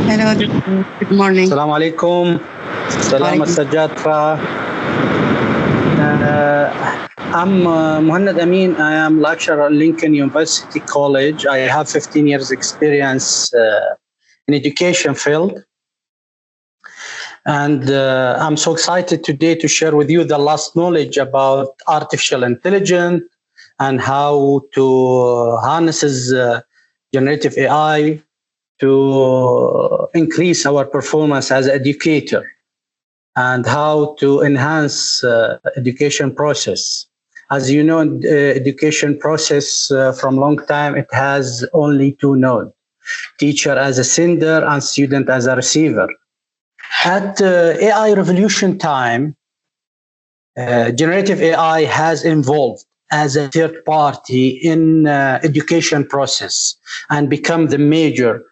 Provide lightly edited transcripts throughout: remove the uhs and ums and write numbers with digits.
Hello, doctor. Good morning. السلام عليكم. سلام Walaikum. السجاد Fa. I'm Muhammad Amin. I am lecturer at Lincoln University College. I have 15 years experience in education field. And I'm so excited today to share with you the last knowledge about artificial intelligence and how to harnesses generative AI to increase our performance as educator, and how to enhance education process. As you know, education process from long time, it has only two nodes: teacher as a sender and student as a receiver. At AI revolution time, generative AI has evolved as a third party in education process and become the major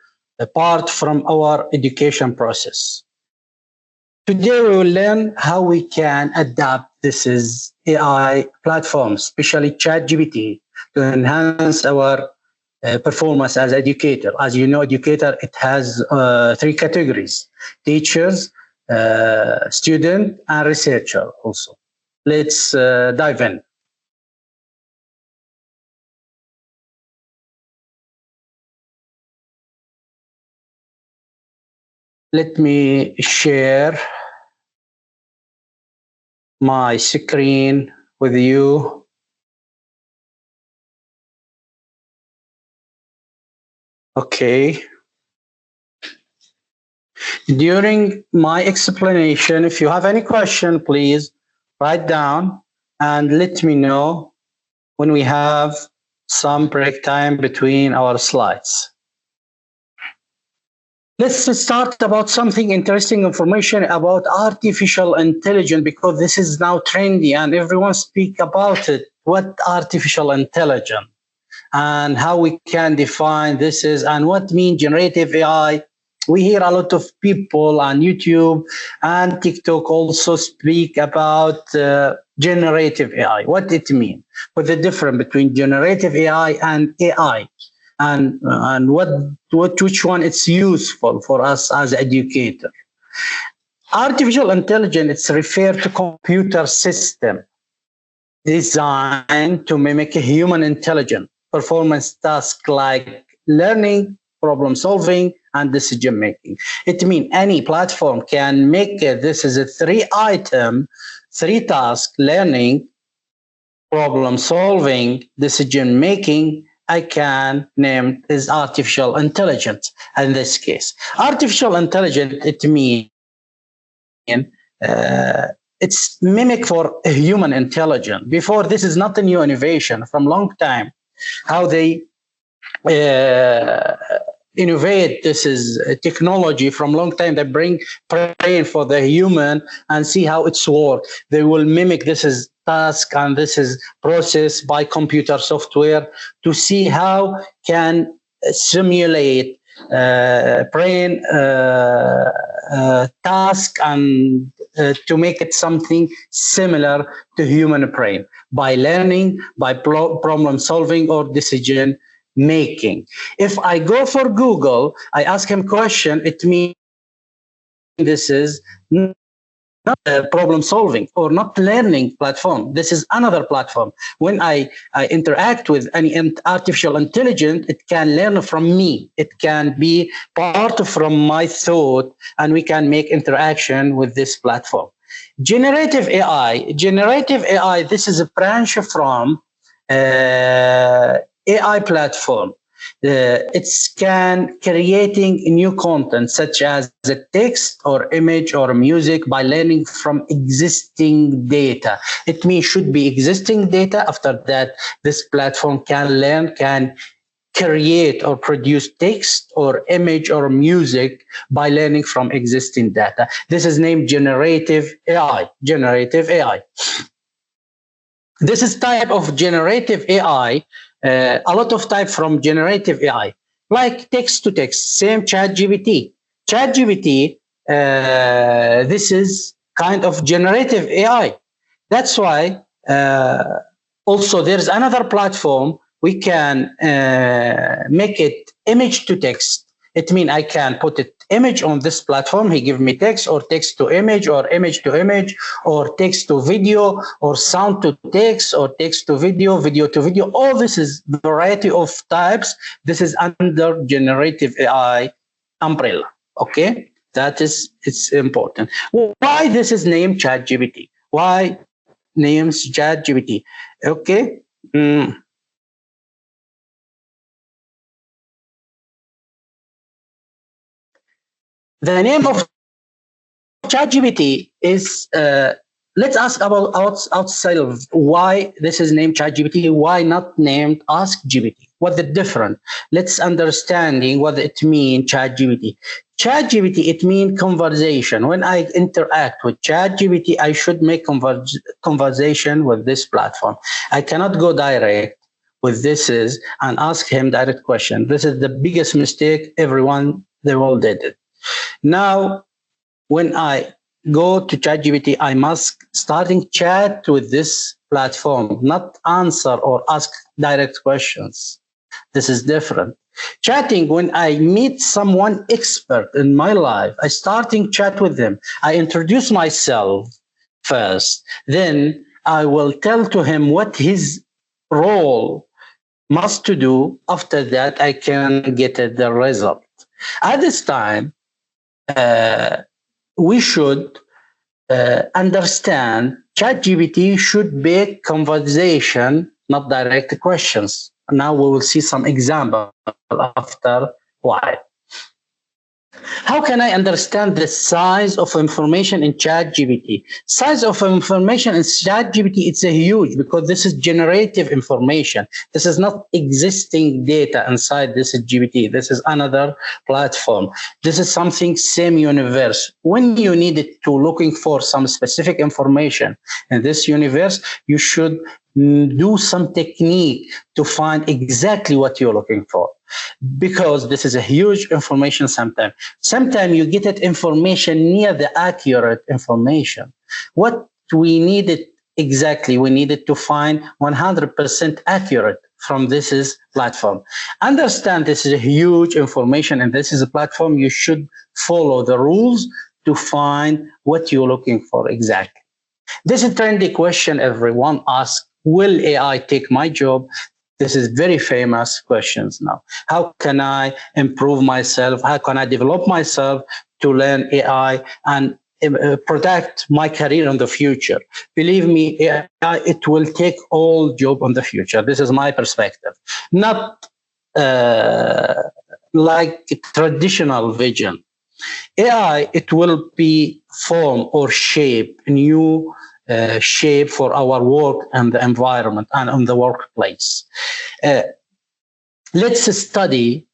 part from our education process. Today we will learn how we can adapt this is AI platforms, especially ChatGPT, to enhance our performance as educator. As you know, educator, it has three categories: teachers, student, and researcher also. Let's dive in. Let me share my screen with you. Okay. During my explanation, if you have any question, please write down and let me know when we have some break time between our slides. Let's start about something interesting information about artificial intelligence, because this is now trendy and everyone speak about it. What artificial intelligence and how we can define this is, and what mean generative AI. We hear a lot of people on YouTube and TikTok also speak about generative AI, what it means, what the difference between generative AI and AI, and which one it's useful for us as educator. Artificial intelligence, it's referred to computer system designed to mimic a human intelligence, performance tasks like learning, problem solving, and decision making. It means any platform can make it. This is a three task: learning, problem solving, decision making. I can name is artificial intelligence. In this case, artificial intelligence, it means it's mimic for a human intelligence. Before, this is not a new innovation. From long time, how they innovate this is technology. From long time, they bring brain for the human and see how it's work. They will mimic this is task and this is process by computer software to see how can simulate brain task and to make it something similar to human brain by learning, by problem solving or decision making. If I go for Google, I ask him question, it means this is not problem solving or not learning platform. This is another platform. When I interact with any artificial intelligence, it can learn from me. It can be part from my thought, and we can make interaction with this platform. Generative AI, this is a branch from AI platform. It's can creating new content such as the text or image or music by learning from existing data. It means should be existing data. After that, this platform can learn, can create or produce text or image or music by learning from existing data. This is named generative AI. Generative AI. This is type of generative AI. A lot of type from generative AI, like text to text, same ChatGPT. ChatGPT, this is kind of generative AI. That's why also there's another platform we can make it image to text. It means I can put it image on this platform. He give me text, or text to image, or image to image, or text to video, or sound to text, or text to video, video to video. All this is variety of types. This is under generative AI umbrella. Okay, that is, it's important. Why this is named ChatGPT? Why names ChatGPT? Okay. The name of ChatGPT is, let's ask about outside of why this is named ChatGPT, why not named AskGPT? What the difference? Let's understanding what it means, ChatGPT. ChatGPT, it means conversation. When I interact with ChatGPT, I should make conversation with this platform. I cannot go direct with this is and ask him direct question. This is the biggest mistake everyone, they all did it. Now, when I go to ChatGPT, I must starting chat with this platform, not answer or ask direct questions. This is different. Chatting, when I meet someone expert in my life, I starting chat with them. I introduce myself first. Then I will tell to him what his role must to do. After that, I can get the result. At this time, we should understand ChatGPT should be conversation, not direct questions. Now we will see some example after why. How can I understand the size of information in ChatGPT? Size of information in ChatGPT, it's a huge, because this is generative information. This is not existing data inside this GPT. This is another platform. This is something same universe. When you need it to looking for some specific information in this universe, you should do some technique to find exactly what you're looking for, because this is a huge information. Sometimes you get it information near the accurate information. What we needed exactly, we needed to find 100% accurate from this is platform. Understand this is a huge information, and this is a platform. You should follow the rules to find what you're looking for exactly. This is a trendy question everyone asks. Will AI take my job? This is very famous questions now. How can I improve myself? How can I develop myself to learn AI and protect my career in the future? Believe me, AI, it will take all job in the future. This is my perspective. Not like traditional vision. AI, it will be form or shape new shape for our work and the environment and on the workplace. Let's study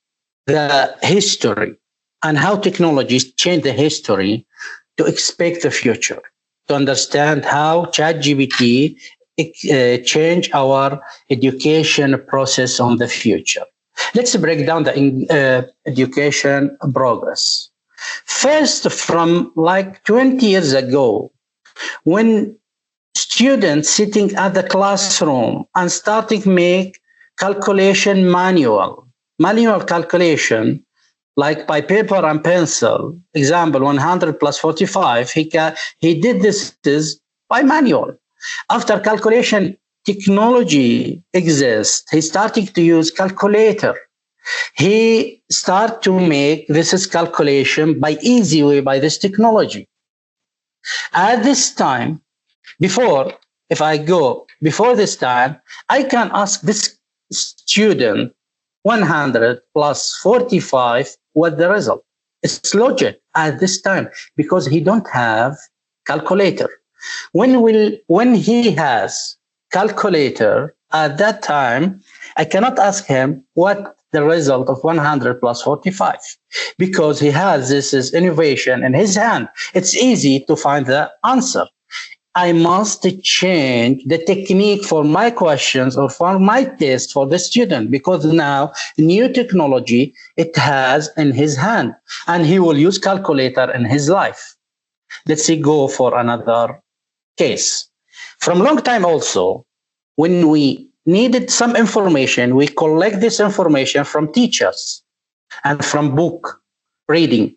the history and how technologies change the history to expect the future, to understand how ChatGPT change our education process on the future. Let's break down the education progress. First, from like 20 years ago, when students sitting at the classroom and starting make calculation manual calculation, like by paper and pencil, example 100 plus 45, he did this by manual. After calculation technology exists, he started to use calculator. He start to make this is calculation by easy way by this technology. At this time, before, if I go before this time, I can ask this student 100 plus 45, what the result? It's logic at this time, because he don't have calculator. When he has calculator, at that time, I cannot ask him what the result of 100 plus 45, because he has this is innovation in his hand. It's easy to find the answer. I must change the technique for my questions or for my test for the student, because now new technology it has in his hand and he will use calculator in his life. Let's see, go for another case. From long time also, when we needed some information, we collect this information from teachers. and from book reading,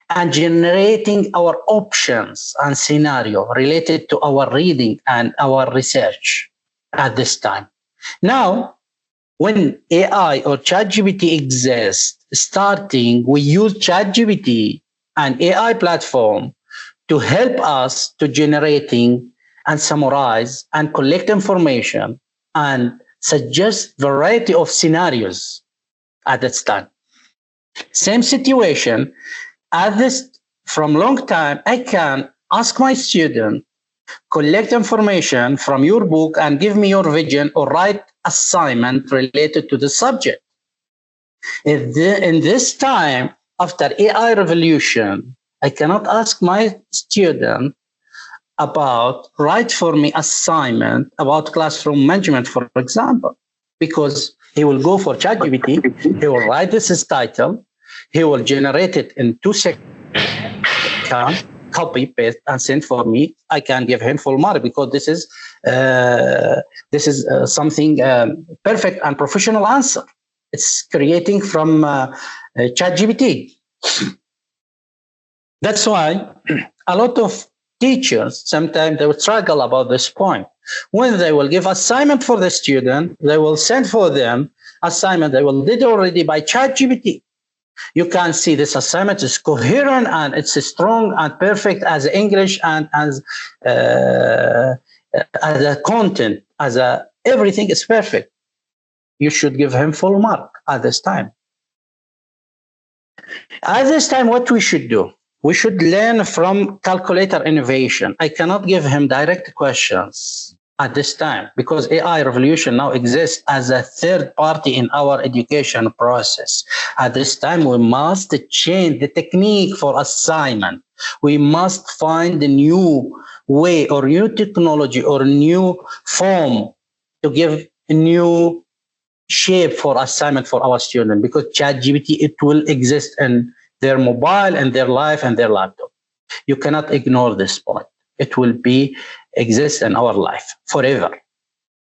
and generating our options and scenario related to our reading and our research at this time. Now, when AI or ChatGPT exists, starting, we use ChatGPT, an AI platform, to help us to generating and summarize and collect information and suggest variety of scenarios at that time. Same situation at this from long time, I can ask my student, collect information from your book and give me your vision or write assignment related to the subject. In this time, after AI revolution, I cannot ask my student about write for me assignment about classroom management, for example, because he will go for ChatGPT, he will write this as title, he will generate it in 2 seconds, copy, paste, and send for me. I can give him full mark because this is something perfect and professional answer. It's creating from ChatGPT. That's why a lot of teachers, sometimes they will struggle about this point. When they will give assignment for the student, they will send for them assignment they will did already by ChatGPT. You can see this assignment is coherent and it's strong and perfect as English and as a content, everything is perfect. You should give him full mark at this time. At this time, what we should do? We should learn from calculator innovation. I cannot give him direct questions at this time because AI revolution now exists as a third party in our education process. At this time, we must change the technique for assignment. We must find a new way or new technology or new form to give a new shape for assignment for our student, because ChatGPT, it will exist in their mobile and their life and their laptop. You cannot ignore this point. It will be exist in our life forever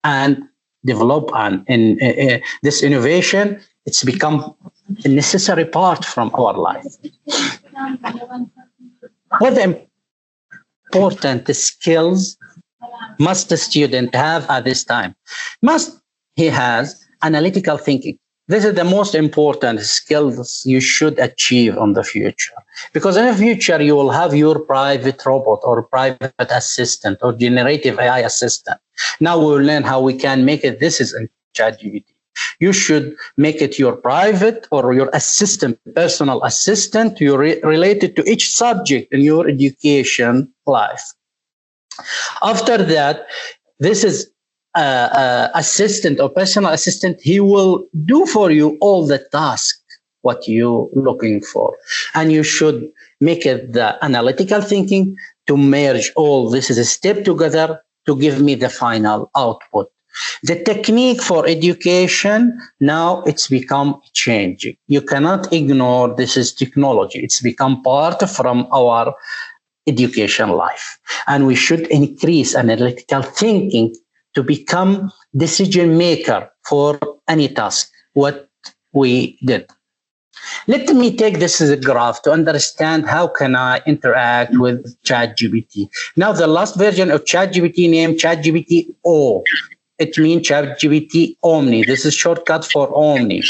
and develop, and in this innovation, it's become a necessary part from our life. What important skills must the student have at this time? He has analytical thinking. This is the most important skills you should achieve in the future, because in the future you will have your private robot or private assistant or generative AI assistant. Now we will learn how we can make it. This is in ChatGPT. You should make it your private or your assistant, personal assistant, related to each subject in your education life. After that, this is assistant or personal assistant. He will do for you all the tasks what you're looking for, and you should make it the analytical thinking to merge all this is a step together to give me the final output. The technique for education now, it's become changing. You cannot ignore this is technology. It's become part from our education life, and we should increase analytical thinking to become decision maker for any task, what we did. Let me take this as a graph to understand how can I interact with ChatGPT. Now, the last version of ChatGPT named ChatGPT-O. It means ChatGPT Omni. This is shortcut for Omni,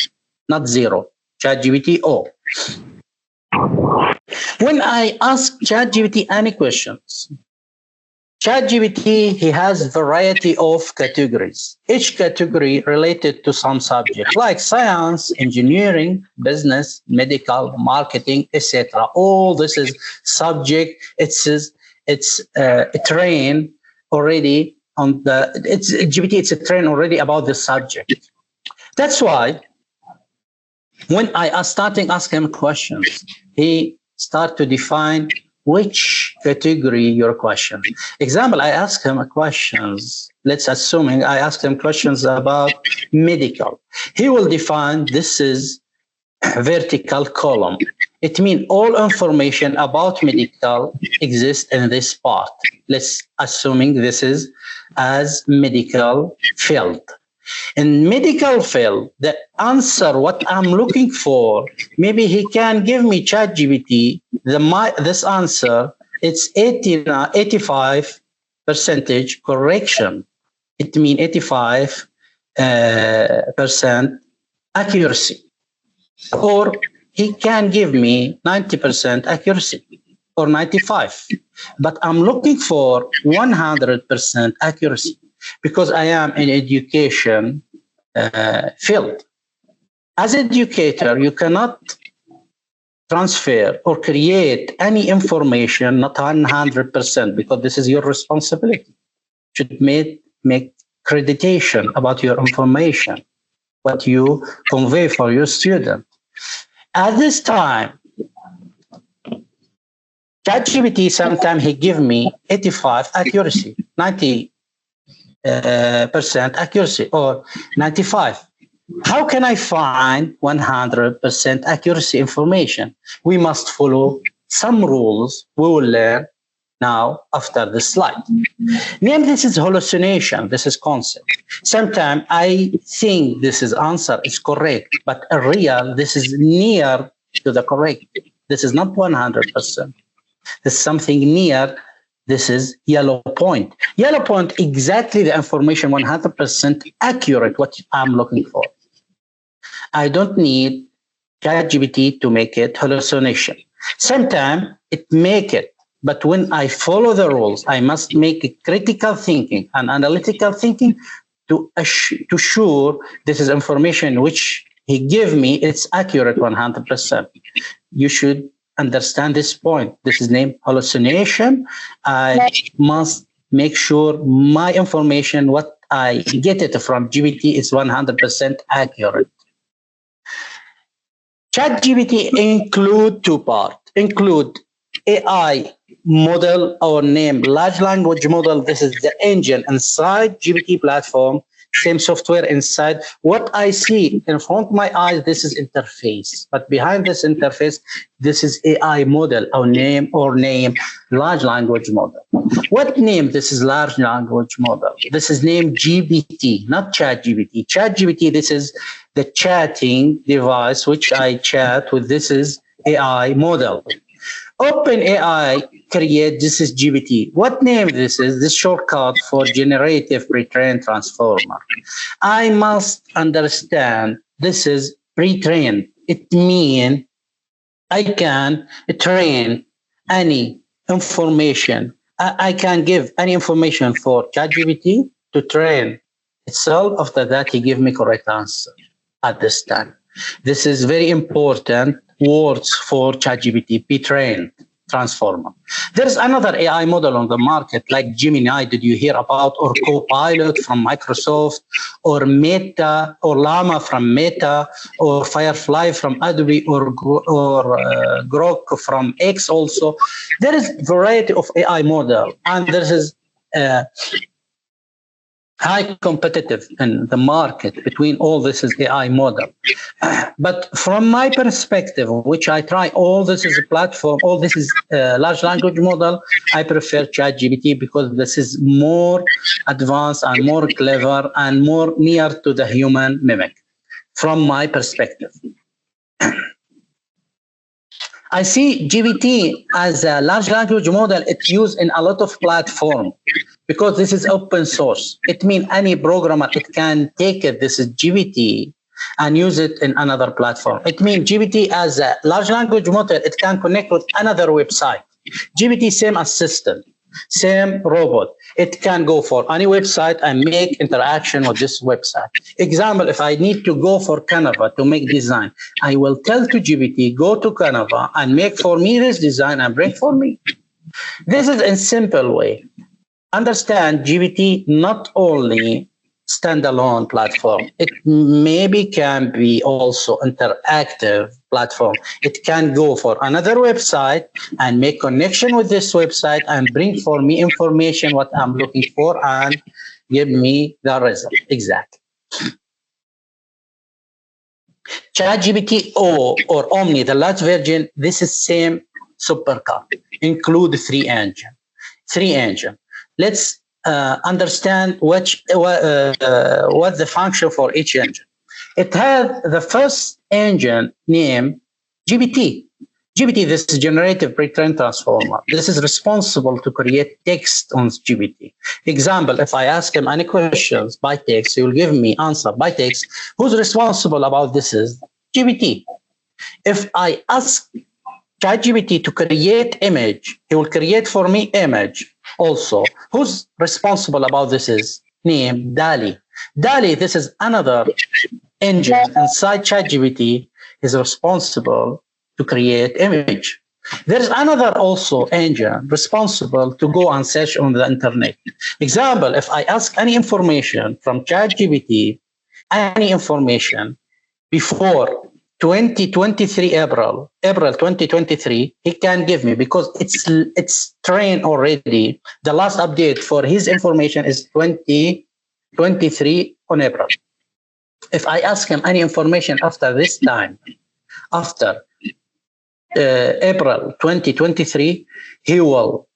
not zero. ChatGPT-O. When I ask ChatGPT any questions, ChatGPT, he has variety of categories. Each category related to some subject, like science, engineering, business, medical, marketing, etc. All this is subject. It's trained already on GPT. It's a train already about the subject. That's why when I starting asking him questions, he start to define which category your question. Example, I ask him questions. Let's assuming I ask him questions about medical. He will define this is vertical column. It means all information about medical exists in this part. Let's assuming this is as medical field. In medical field, the answer what I'm looking for, maybe he can give me ChatGPT, this answer, it's 85 percentage correction. It means 85 percent accuracy. Or he can give me 90% accuracy or 95. But I'm looking for 100% accuracy because I am in education field. As an educator, you cannot transfer or create any information not 100% because this is your responsibility. You should make accreditation about your information, what you convey for your student. At this time, ChatGPT, sometimes he give me 85 accuracy, 90% accuracy, or 95. How can I find 100% accuracy information? We must follow some rules we will learn now after this slide. Name this is hallucination, this is concept. Sometimes I think this is answer is correct, but real, this is near to the correct. This is not 100%. This is something near. This is yellow point. Yellow point, exactly the information 100% accurate, what I'm looking for. I don't need ChatGPT to make it hallucination. Sometimes it make it, but when I follow the rules, I must make a critical thinking and analytical thinking to sure this is information which he give me, it's accurate 100%. You should understand this point. This is named hallucination. I must make sure my information, what I get it from GPT, is 100% accurate. ChatGPT include two parts. Include AI model or name large language model. This is the engine inside GPT platform. Same software inside. What I see in front of my eyes, this is interface. But behind this interface, this is AI model or name large language model. What name this is large language model? This is named GPT, not ChatGPT. ChatGPT, this is the chatting device which I chat with. This is AI model. OpenAI create this is GPT. What name this is? This shortcut for generative pre-trained transformer. I must understand this is pre-trained. It means I can train any information. I can give any information for ChatGPT to train itself. After that, he give me correct answer at this time. This is very important words for ChatGPT, pre-trained transformer. There's another AI model on the market like Gemini, did you hear about, or Copilot from Microsoft, or Meta, or Llama from Meta, or Firefly from Adobe, or Grok from X also. There is a variety of AI model, and there is high competitive in the market between all this is AI model. But from my perspective, which I try all this is a platform, all this is large language model, I prefer ChatGPT because this is more advanced and more clever and more near to the human mimic from my perspective. I see GPT as a large language model. It's used in a lot of platforms because this is open source. It means any programmer, it can take it, this is GPT, and use it in another platform. It means GPT as a large language model, it can connect with another website. GPT, same assistant, same robot. It can go for any website and make interaction with this website. Example, if I need to go for Canva to make design, I will tell to GPT, go to Canva and make for me this design and bring for me. This is a simple way. Understand GPT not only standalone platform, it maybe can be also interactive platform. It can go for another website and make connection with this website and bring for me information what I'm looking for and give me the result. Exactly. ChatGPT O or Omni, the large version, this is same supercar, include three engine. Let's understand what the function for each engine. It had the first engine named GPT. GPT, this is generative pre-trained transformer. This is responsible to create text on GPT. Example, if I ask him any questions by text, he will give me answer by text. Who's responsible about this is GPT. If I ask ChatGPT to create image, he will create for me image also. Who's responsible about this is named DALL-E. DALL-E, this is another engine inside ChatGPT, is responsible to create image. There's another also engine responsible to go and search on the internet. Example, if I ask any information from ChatGPT, any information before 2023 April 2023, he can give me because it's trained already. The last update for his information is 2023 on April. If I ask him any information after this time, after April 2023, he will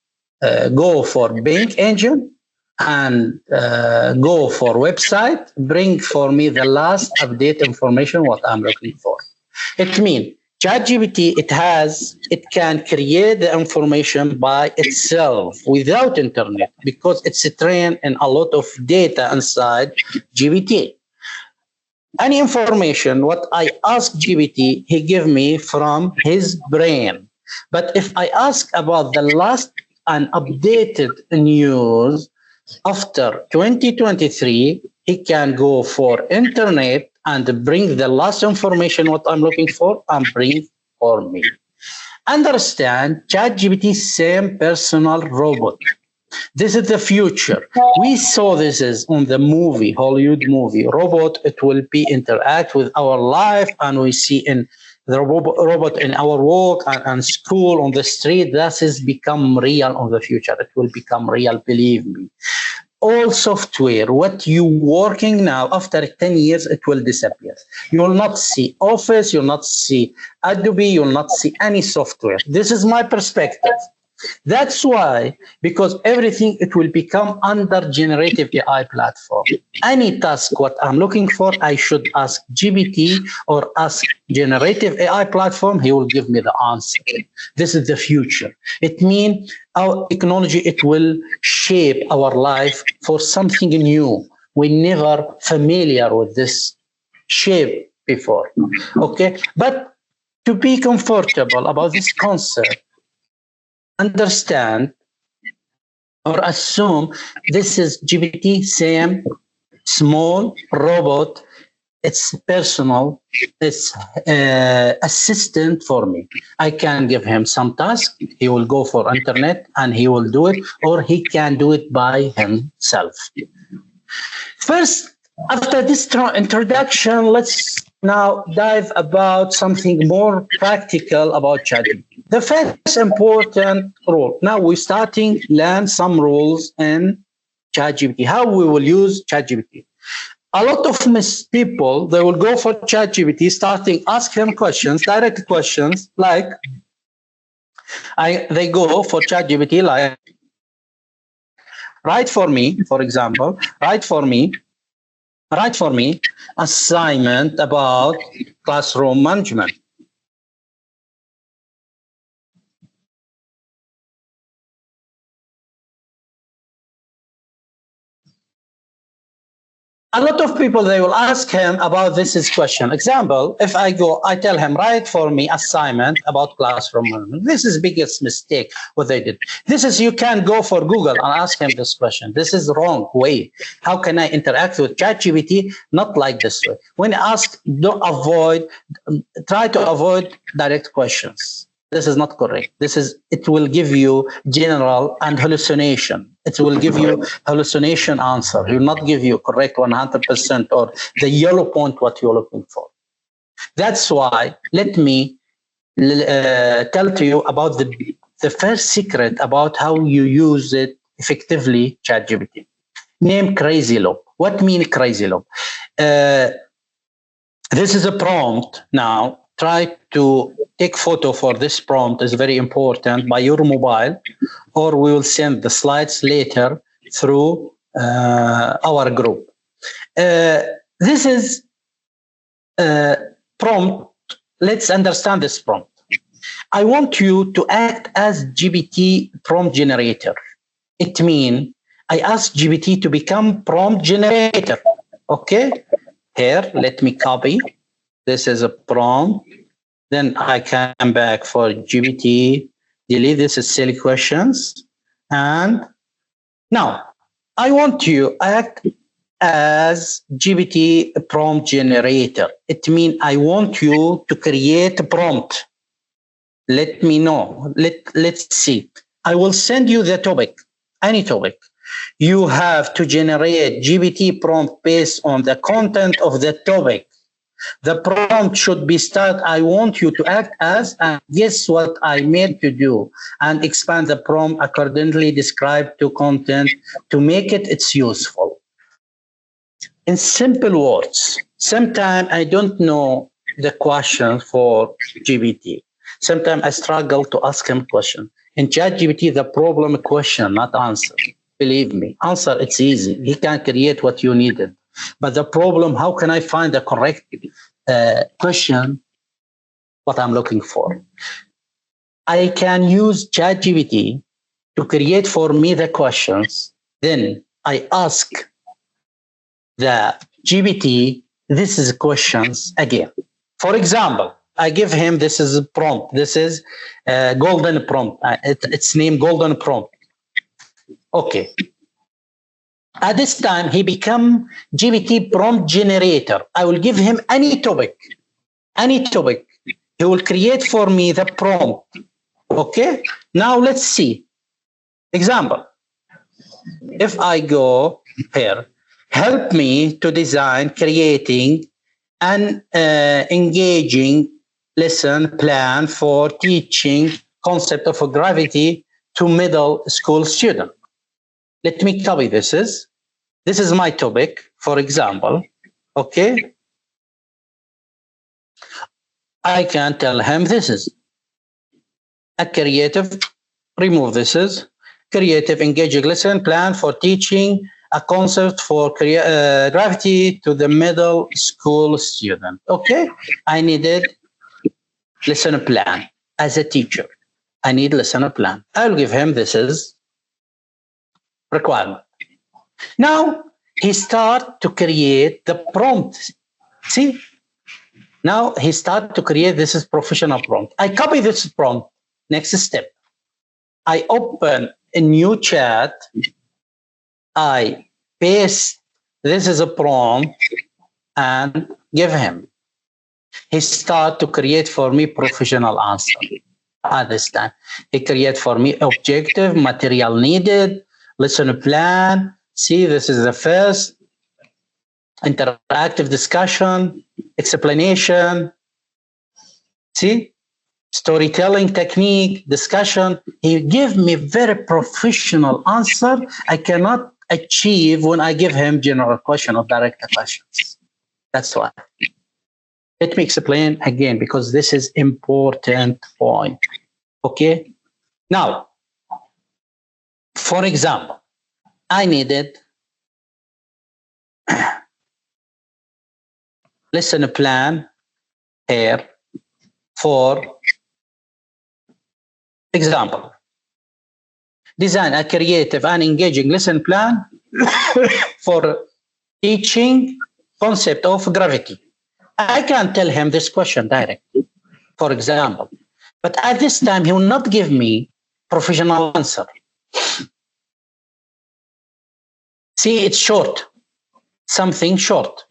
go for Bing engine and go for website, bring for me the last update information what I'm looking for. It means ChatGPT, it can create the information by itself without internet because it's trained in a lot of data inside GPT. Any information what I ask GPT, he give me from his brain. But if I ask about the last and updated news after 2023, he can go for internet and bring the last information what I'm looking for and bring for me. Understand, ChatGPT, same personal robot. This is the future. We saw this is on the movie, Hollywood movie. Robot, it will be interact with our life, and we see in the robot in our work and school on the street. That is become real on the future. It will become real, believe me. All software, what you working now, after 10 years, it will disappear. You will not see Office, you'll not see Adobe, you'll not see any software. This is my perspective. That's why, because everything, it will become under generative AI platform. Any task, what I'm looking for, I should ask GPT or ask generative AI platform, he will give me the answer. This is the future. It means our technology, it will shape our life for something new. We never familiar with this shape before, okay? But to be comfortable about this concept, understand or assume this is GPT, same small robot. It's personal, it's assistant for me. I can give him some task. He will go for internet and he will do it, or he can do it by himself. First, after this introduction, let's now dive about something more practical about ChatGPT. The first important rule. Now we're starting learn some rules in ChatGPT. How we will use ChatGPT. A lot of people, they will go for ChatGPT, starting ask him questions, direct questions, like they go for ChatGPT, like write for me, for example, write for me assignment about classroom management. A lot of people, they will ask him about this question. Example, if I tell him, write for me assignment about classroom management. This is biggest mistake what they did. This is, you can go for Google and ask him this question. This is the wrong way. How can I interact with ChatGPT? Not like this way. When asked, try to avoid direct questions. This is not correct. It will give you general and hallucination. It will give you hallucination answer. It will not give you correct 100% or the yellow point what you're looking for. That's why let me tell to you about the first secret about how you use it effectively, ChatGPT. Name Crazy Loop. What mean Crazy Loop? This is a prompt now. Try to take photo for this prompt is very important by your mobile, or we will send the slides later through our group. This is prompt. Let's understand this prompt. I want you to act as GPT prompt generator. It means I ask GPT to become prompt generator. Okay, here, let me copy. This is a prompt. Then I come back for GPT, delete this is silly questions. And now I want you to act as GPT prompt generator. It means I want you to create a prompt. Let me know. Let's see. I will send you the topic, any topic. You have to generate GPT prompt based on the content of the topic. The prompt should be start, I want you to act as, and guess what I made to do, and expand the prompt accordingly described to content to make it's useful. In simple words, sometimes I don't know the question for GPT. Sometimes I struggle to ask him question. In ChatGPT, the problem question, not answer. Believe me, answer, it's easy. He can create what you needed. But the problem, how can I find the correct question, what I'm looking for? I can use ChatGPT to create for me the questions. Then I ask the GPT, this is questions again. For example, I give him, this is a prompt. This is golden prompt. It's named golden prompt. Okay. At this time, he become GPT prompt generator. I will give him any topic. Any topic. He will create for me the prompt. Okay. Now let's see. Example. If I go here, help me to design, creating an engaging lesson plan for teaching concept of gravity to middle school students. Let me copy this is my topic, for example. Okay. I can tell him this is a creative, remove this is creative engaging lesson plan for teaching a concept for gravity to the middle school student. Okay. I needed lesson plan as a teacher. I need lesson plan. I'll give him this is requirement. Now he start to create the prompt. See, now he start to create this is professional prompt. I copy this prompt. Next step, I open a new chat. I paste this is a prompt and give him. He start to create for me professional answer. At this time, he create for me objective, material needed, lesson plan. See, this is the first interactive discussion, explanation. See, storytelling technique, discussion. He give me very professional answer. I cannot achieve when I give him general question or direct questions. That's why. Let me explain again because this is important point. Okay. Now, for example, I needed lesson plan here for example. Design a creative and engaging lesson plan for teaching concept of gravity. I can tell him this question directly, for example. But at this time, he will not give me professional answer. See, it's short, something short,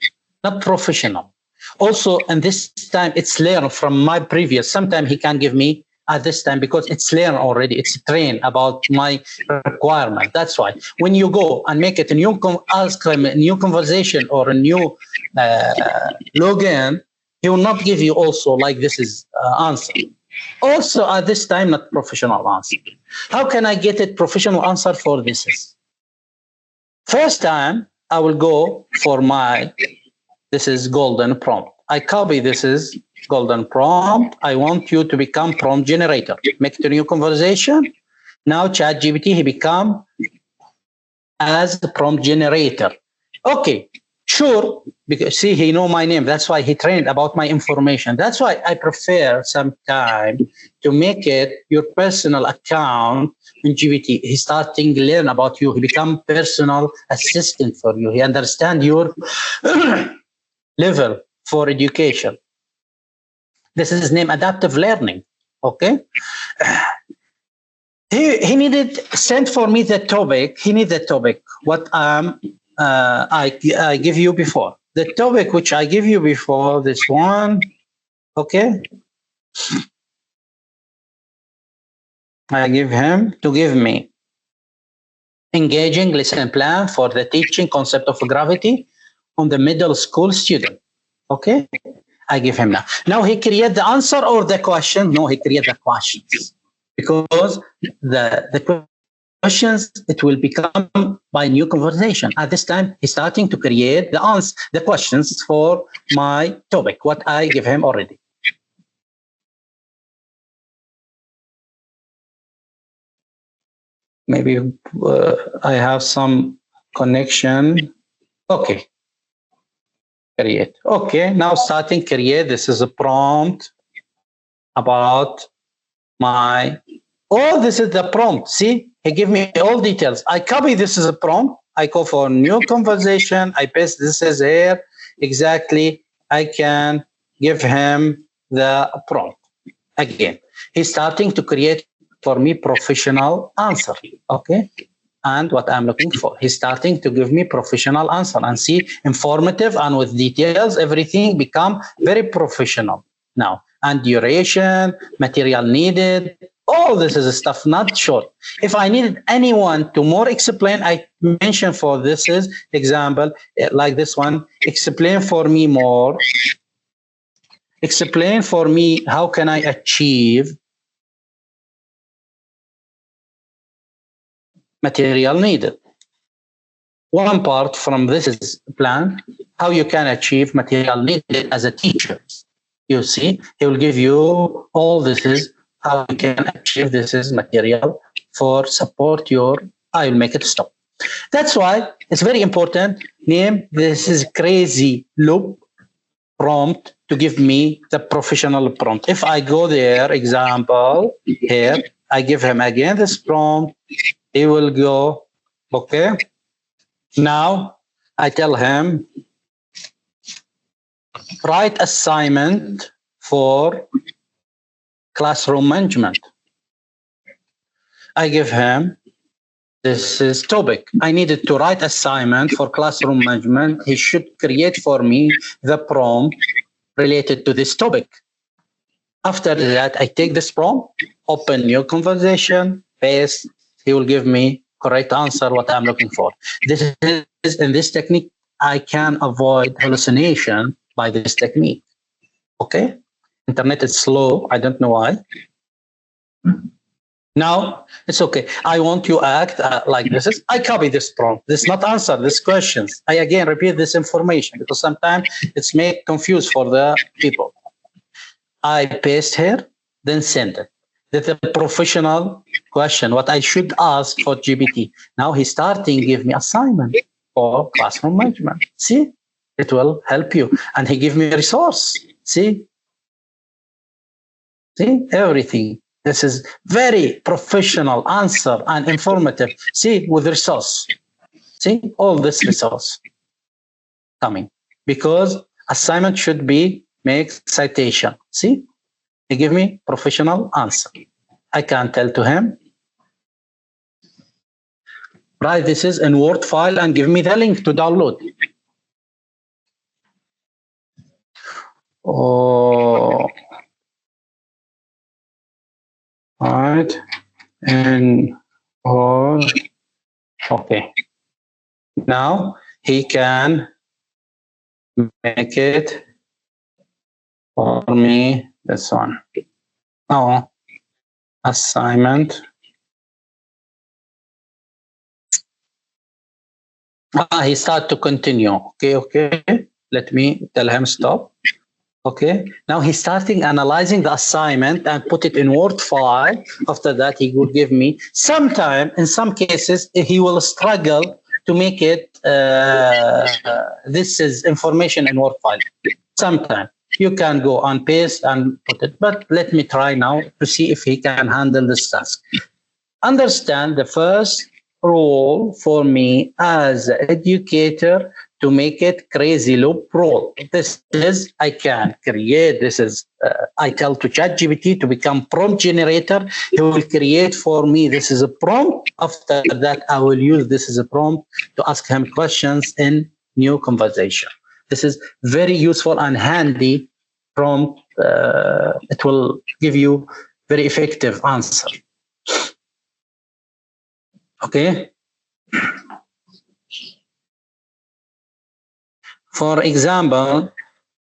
not professional. Also, and this time it's learned from my previous. Sometimes he can give me at this time because it's learned already. It's trained about my requirement. That's why when you go and make it a new, ask him a new conversation or a new login, he will not give you also like this is answer. Also at this time, not professional answer. How can I get a professional answer for this? First time, I will go for my, this is golden prompt. I copy this is golden prompt. I want you to become prompt generator. Make it a new conversation. Now ChatGPT, he become as the prompt generator. Okay, sure, because see, he know my name. That's why he trained about my information. That's why I prefer sometime to make it your personal account in GPT. He's starting to learn about you. He become personal assistant for you. He understand your level for education. This is named adaptive learning. Okay. He needed send for me the topic. He need the topic. What I give you before. The topic which I give you before, this one. Okay. I give him to give me engaging lesson plan for the teaching concept of gravity on the middle school student. Okay. I give him now. Now he create the answer or the question. No, he create the questions. Because the questions, it will become by new conversation. At this time, he's starting to create the answer, the questions for my topic, what I give him already. Maybe I have some connection. Okay. Create. Okay, now starting create. This is a prompt about my, oh, this is the prompt. See, he give me all details. I copy this as a prompt. I go for new conversation. I paste this as here. Exactly. I can give him the prompt. Again, he's starting to create for me professional answer. Okay. And what I'm looking for. He's starting to give me professional answer and see informative and with details, everything become very professional now. And duration, material needed, all this is stuff not short. If I needed anyone to more explain, I mention for this is example like this one, explain for me more. Explain for me how can I achieve material needed. One part from this is plan, how you can achieve material needed as a teacher. You see, he will give you all this is how you can achieve this is material for support your, I will make it stop. That's why it's very important. Name this is crazy loop prompt to give me the professional prompt. If I go there, example here, I give him again this prompt, he will go, okay. Now I tell him, write assignment for classroom management. I give him, this is topic. I needed to write assignment for classroom management. He should create for me the prompt related to this topic. After that, I take this prompt, open new conversation, paste, he will give me correct answer what I'm looking for. This is in this technique, I can avoid hallucination by this technique. Okay, internet is slow. I don't know why. Now it's okay. I want you act like this. I copy this prompt. This not answer this questions. I again repeat this information because sometimes it's make confused for the people. I paste here, then send it. That's a professional question. What I should ask for GPT. Now he's starting to give me assignment for classroom management. See, it will help you. And he give me a resource. See everything. This is very professional answer and informative. See, with resource. See, all this resource coming. Because assignment should be make citation. See, he give me professional answer. I can tell to him, write this is in Word file and give me the link to download. Oh, right, and or okay. Now he can make it for me. This one. Oh, assignment. He start to continue. Okay. Let me tell him stop. Okay. Now he's starting analyzing the assignment and put it in Word file. After that, he will give me sometime. In some cases, he will struggle to make it, this is information in Word file. Sometimes you can go on paste and put it, but let me try now to see if he can handle this task. Understand the first rule for me as an educator to make it crazy loop rule. This is, I can create, this is, I tell to ChatGPT to become prompt generator. He will create for me, this is a prompt. After that, I will use this as a prompt to ask him questions in new conversation. This is very useful and handy prompt. It will give you very effective answer. Okay. For example,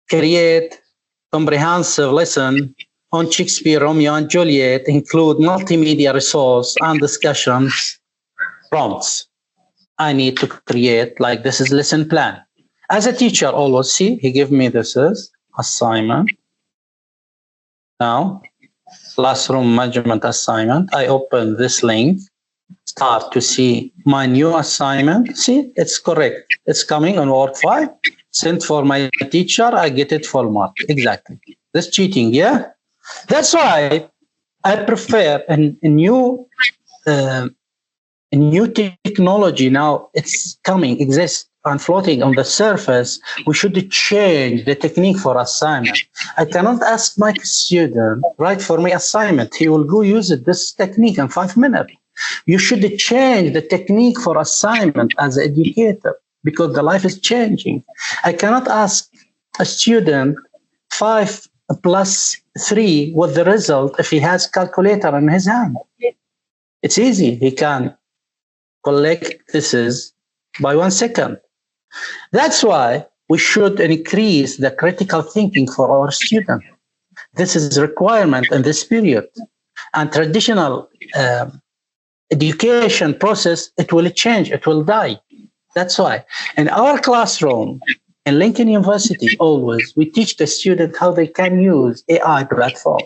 create comprehensive lesson on Shakespeare, Romeo and Juliet, include multimedia resource and discussions prompts. I need to create, like this is lesson plan. As a teacher, always see, he give me this is assignment. Now, classroom management assignment. I open this link, start to see my new assignment. See, it's correct. It's coming on Word file. Sent for my teacher, I get it full mark. Exactly. This cheating, yeah? That's why I prefer a new technology now. It's coming, exists, and floating on the surface. We should change the technique for assignment. I cannot ask my student, write for me assignment. He will go use this technique in 5 minutes. You should change the technique for assignment as an educator, because the life is changing. I cannot ask a student 5 plus 3 with the result if he has calculator in his hand. It's easy. He can collect this is by 1 second. That's why we should increase the critical thinking for our students. This is a requirement in this period. And traditional education process, it will change, it will die. That's why in our classroom in Lincoln University, always we teach the student how they can use AI platform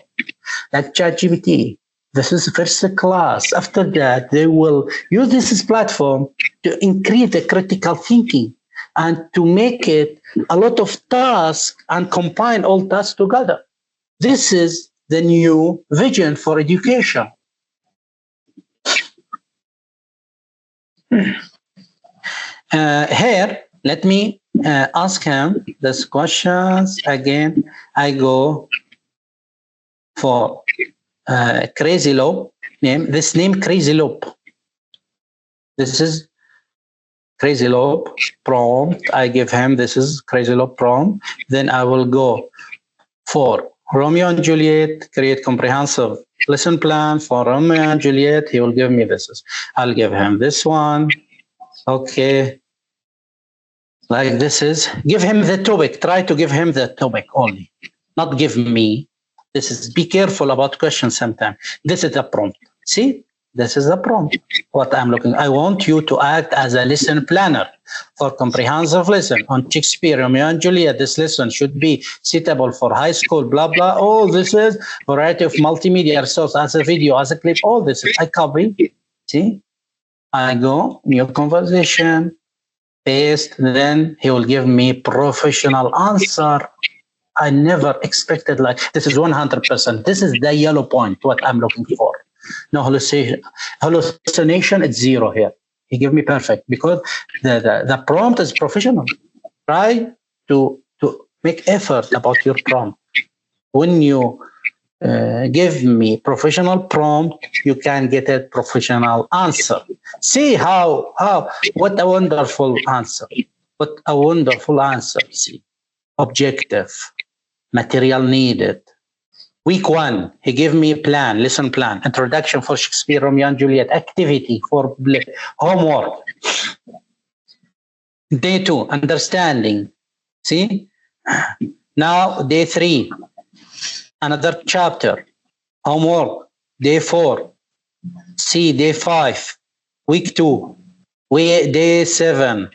like ChatGPT. This is first class. After that, they will use this platform to increase the critical thinking and to make it a lot of tasks and combine all tasks together. This is the new vision for education. Here, let me ask him these questions again. I go for Crazy Loop name. This name Crazy Loop. This is Crazy Loop prompt. I give him this is Crazy Loop prompt. Then I will go for Romeo and Juliet. Create comprehensive lesson plan for Romeo and Juliet. He will give me this. I'll give him this one. Okay. Like this is, give him the topic. Try to give him the topic only, not give me. This is, be careful about questions sometimes. This is the prompt. See, this is the prompt. What I'm looking, I want you to act as a lesson planner for comprehensive lesson on Shakespeare, Romeo and Juliet. This lesson should be suitable for high school, blah, blah. All this is variety of multimedia resource as a video, as a clip, all this is, I copy. See, I go, new conversation, paste, then he will give me professional answer. I never expected, like, this is 100%. This is the yellow point, what I'm looking for. No hallucination. Hallucination, it's 0 here. He gave me perfect because the prompt is professional. Try to make effort about your prompt. When you give me professional prompt, you can get a professional answer. See what a wonderful answer. What a wonderful answer. See, objective, material needed. Week 1, he gave me a plan, lesson plan, introduction for Shakespeare, Romeo and Juliet, activity for homework. Day 2, understanding. See, now day 3, another chapter, homework. Day 4, see, day 5, week 2, day 7.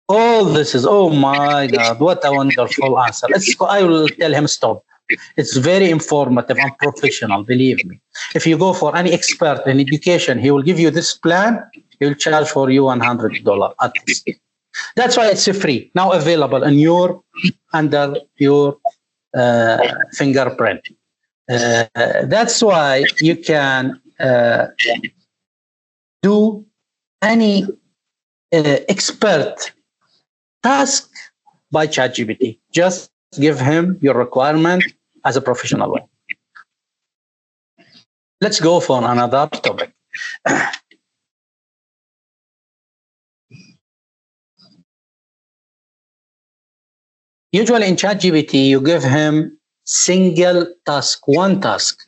All this is, oh my God, what a wonderful answer. Let's go. I will tell him stop. It's very informative and professional, believe me. If you go for any expert in education, he will give you this plan. he will charge for you $100 at least. That's why it's free now available in your under your fingerprint. That's why you can do any expert task by ChatGPT. Just give him your requirement as a professional way. Let's go for another topic. Usually in ChatGPT, you give him single task, one task.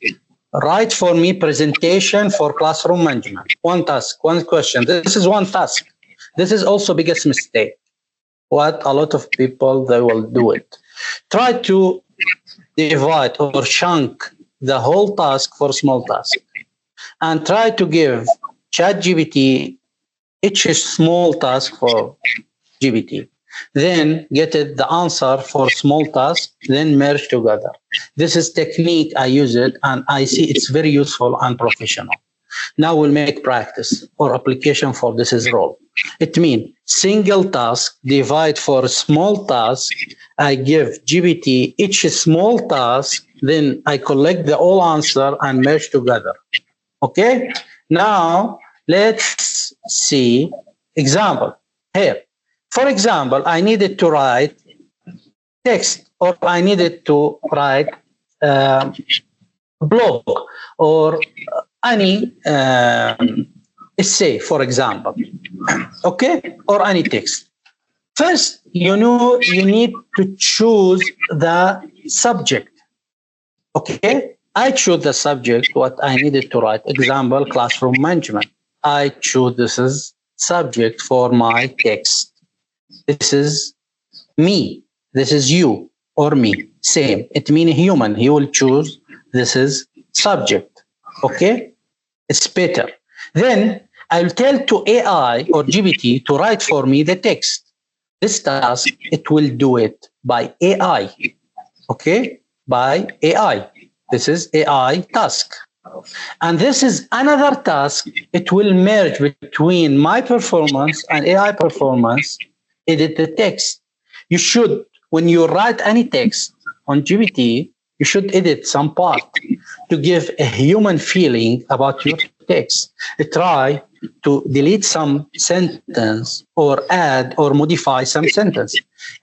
Write for me presentation for classroom management. One task, one question. This is one task. This is also biggest mistake. What a lot of people, they will do it. Try to divide or chunk the whole task for small tasks. And try to give ChatGPT each small task for GPT. Then get it the answer for small task, then merge together. This is technique I use it and I see it's very useful and professional. Now we'll make practice or application for this is role. It means single task divide for small task. I give GPT each small task, then I collect the all answer and merge together. Okay. Now let's see example here. For example, I needed to write text or I needed to write blog or any essay, for example, okay, or any text. First, you need to choose the subject, okay? I choose the subject, what I needed to write. Example, classroom management. I choose this is subject for my text. This is me, this is you, or me, same. It means human, he will choose this is subject, okay? It's better. Then I'll tell to AI or GPT to write for me the text. This task, it will do it by AI, okay? By AI. This is AI task. And this is another task, it will merge between my performance and AI performance. Edit the text. You should, when you write any text on GPT, you should edit some part to give a human feeling about your text. Try to delete some sentence or add or modify some sentence.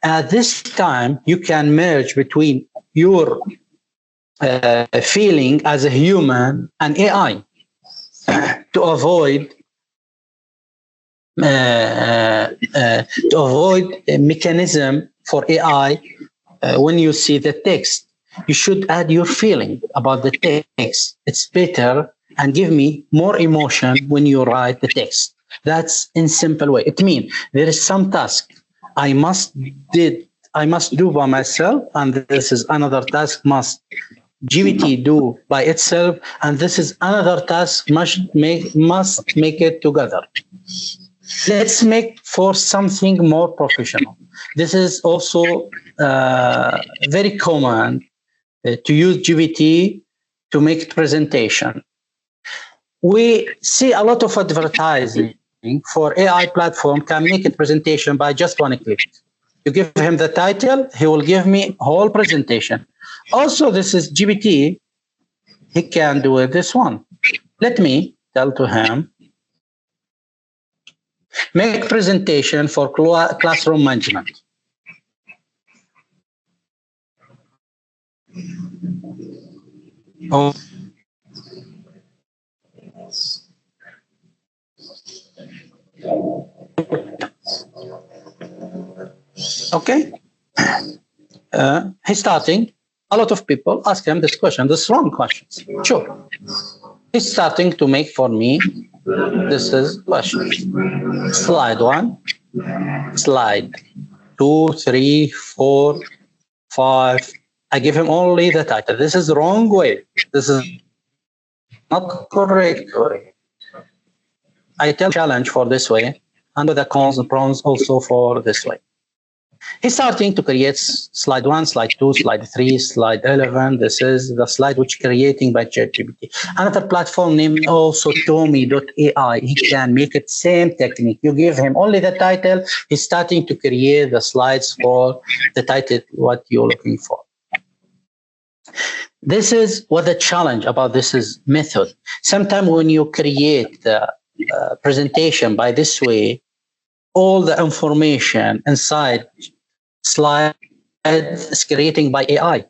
At this time, you can merge between your feeling as a human and AI to avoid a mechanism for AI. When you see the text, you should add your feeling about the text. It's better and give me more emotion when you write the text. That's in simple way. It means there is some task I must do by myself, and this is another task must GPT do by itself, and this is another task must make it together. Let's make for something more professional. This is also very common to use GPT to make presentation. We see a lot of advertising for AI platform can make a presentation by just one click. You give him the title, he will give me whole presentation. Also, this is GPT, he can do it this one. Let me tell to him, make presentation for classroom management. Oh. Okay. He's starting. A lot of people ask him this question, this wrong questions. Sure. He's starting to make for me. This is question. Slide 1, slide 2, 3, 4, 5. I give him only the title. This is the wrong way. This is not correct way. I tell challenge for this way, and the cons and pros also for this way. He's starting to create slide 1, slide 2, slide 3, slide 11. This is the slide which creating by ChatGPT. Another platform named also Tomi.ai. He can make it same technique. You give him only the title. He's starting to create the slides for the title, what you're looking for. This is what the challenge about this is method. Sometimes when you create the presentation by this way, all the information inside slide is creating by AI.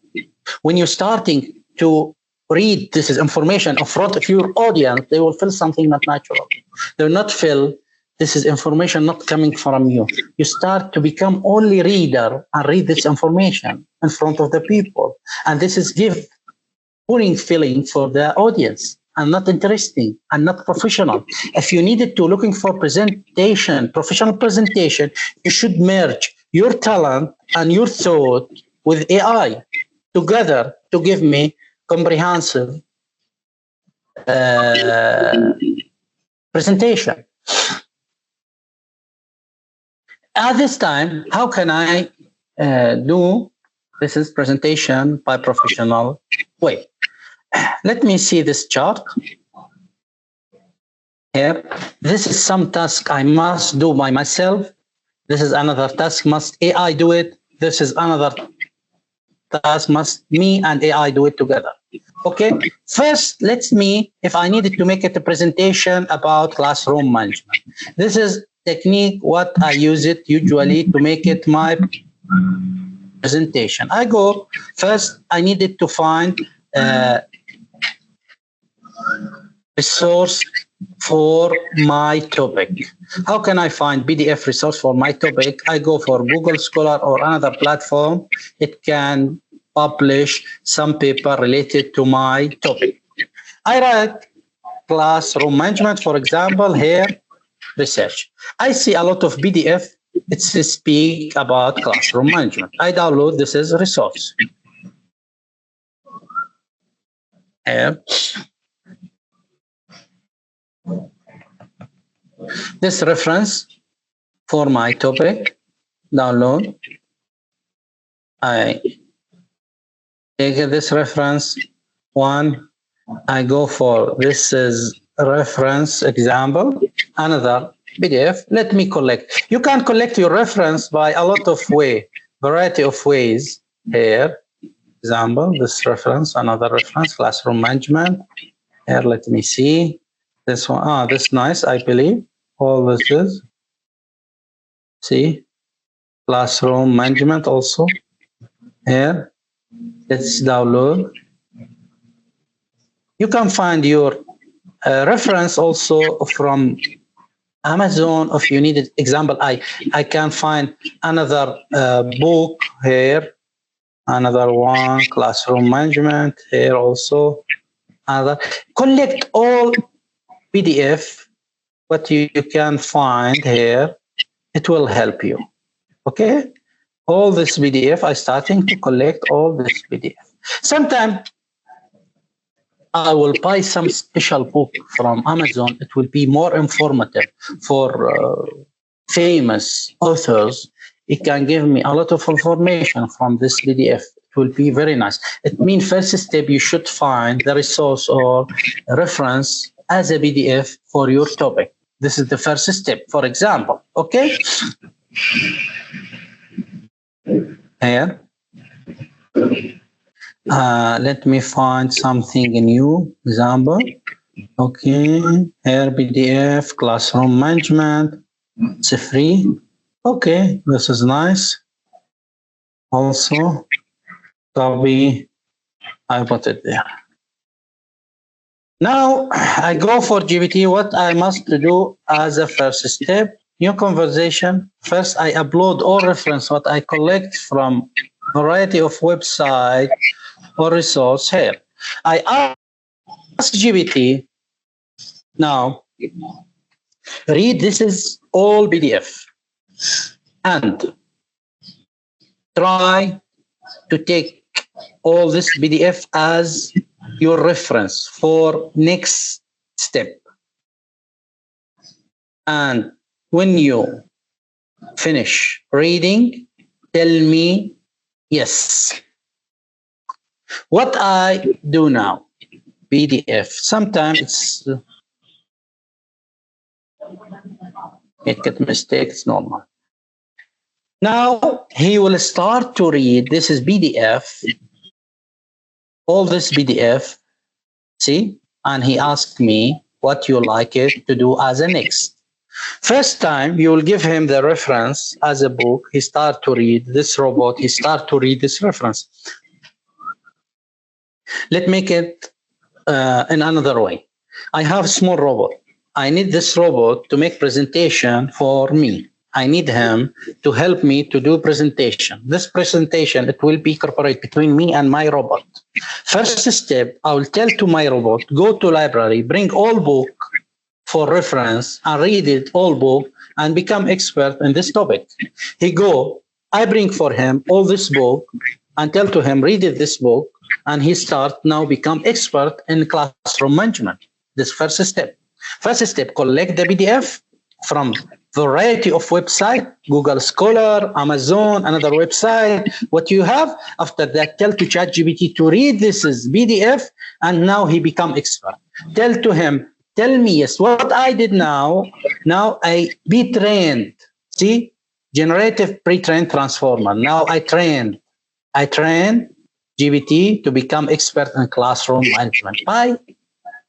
When you're starting to read this is information in front of your audience, they will feel something not natural. They will not feel this is information not coming from you. You start to become only reader and read this information in front of the people. And this is give boring feeling for the audience and not interesting and not professional. If you needed to looking for presentation, professional presentation, you should merge your talent and your thought with AI together to give me comprehensive presentation. At this time, how can I do this is presentation by professional way? Let me see this chart here. This is some task I must do by myself. This is another task must AI do it. This is another task must me and AI do it together. Okay, first let's me if I needed to make it a presentation about classroom management. This is technique what I use it usually to make it my presentation. I go first I needed to find resource for my topic. How can I find PDF resource for my topic? I go for Google Scholar or another platform. It can publish some paper related to my topic. I write classroom management, for example, here, research. I see a lot of PDF. It speak about classroom management. I download this as a resource. Here. This reference for my topic, download. I take this reference one. I go for this is reference example, another PDF. Let me collect. You can collect your reference by a lot of variety of ways here. Example, this reference, another reference, classroom management. Here, let me see. This one, this is nice, I believe. All this is, see, classroom management also. Here, let's download. You can find your reference also from Amazon. If you needed example, I can find another book here, another one, classroom management here also. Another. Collect all PDF. What you can find here, it will help you. Okay, all this PDF, I starting to collect all this PDF. Sometimes I will buy some special book from Amazon. It will be more informative for famous authors. It can give me a lot of information from this PDF. It will be very nice. It means first step, you should find the resource or reference as a PDF for your topic. This is the first step, for example, okay? Here. Let me find something new, example. Okay, here PDF, classroom management, it's free. Okay, this is nice. Also, copy, I put it there. Now I go for GPT. What I must do as a first step, new conversation. First, I upload all reference what I collect from variety of website or resource here. I ask GPT now, read this is all PDF and try to take all this PDF as your reference for next step. And when you finish reading, tell me yes. What I do now, PDF, sometimes it gets mistakes, it's normal. Now he will start to read. This is PDF, all this PDF, see? And he asked me what you like it to do as a next. First time you will give him the reference as a book. He start to read this robot. He start to read this reference. Let's make it in another way. I have a small robot. I need this robot to make presentation for me. I need him to help me to do presentation. This presentation, it will be incorporated between me and my robot. First step, I will tell to my robot, go to library, bring all book for reference and read it all book and become expert in this topic. He go, I bring for him all this book and tell to him, read it, this book, and he start now become expert in classroom management. This first step. First step, collect the PDF from variety of website, Google Scholar, Amazon, another website, what you have. After that, tell to ChatGPT to read this is PDF, and now he become expert. Tell to him, tell me, yes, what I did now I be trained. See, generative pre-trained transformer. Now I train GPT to become expert in classroom management by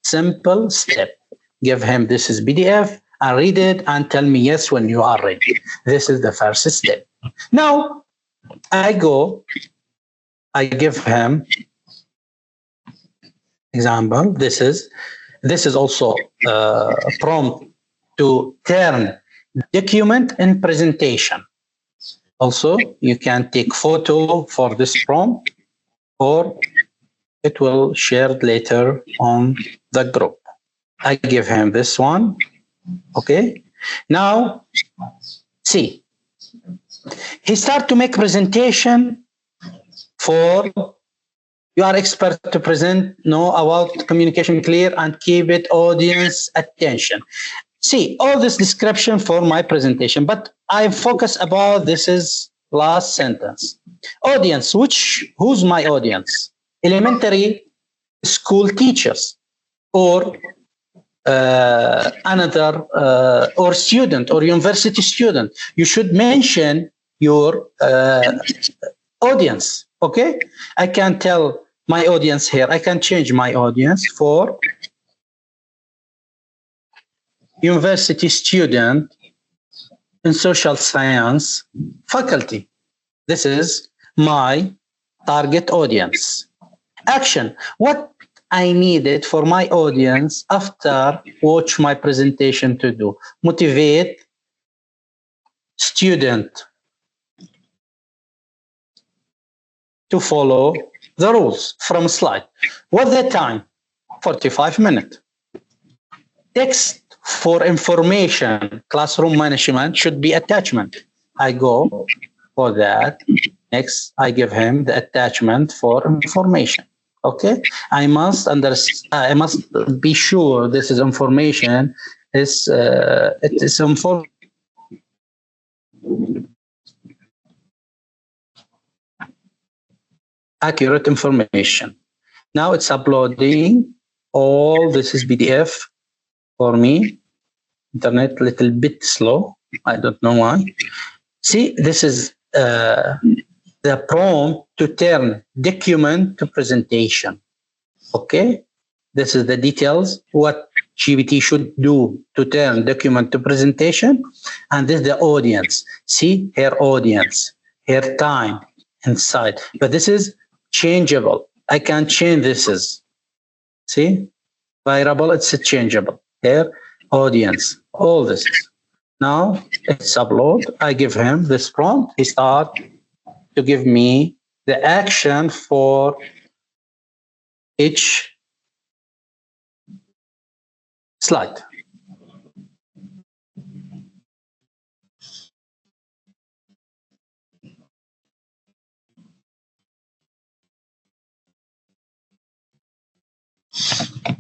simple step. Give him this is PDF and read it and tell me yes when you are ready. Is the first step. Now I give him example. This is also a prompt to turn document in presentation. Also, you can take photo for this prompt, or it will share later on the group. I give him this one. Okay. Now, see, he start to make presentation for you are expert to present, know about communication clear and keep it audience attention. See, all this description for my presentation, but I focus about this is last sentence. Audience, who's my audience? Elementary school teachers or another or student or university student. You should mention your audience. Okay, I can tell my audience here. I can change my audience for university student in social science faculty. This is my target audience. Action. What I needed for my audience after watch my presentation to do. Motivate student to follow the rules from slide. What's the time? 45 minutes. Text for information, classroom management should be attachment. I go for that. Next, I give him the attachment for information. Okay, I must be sure this is information is it is accurate information. Now it's uploading all this is PDF for me. Internet little bit slow. I don't know why. See, this is the prompt to turn document to presentation. Okay, this is the details what GPT should do to turn document to presentation, and this is the audience. See her audience, her time inside, but this is changeable. I can change this is see variable. It's changeable. Her audience, all this. Now it's upload. I give him this prompt. He start to give me the action for each slide.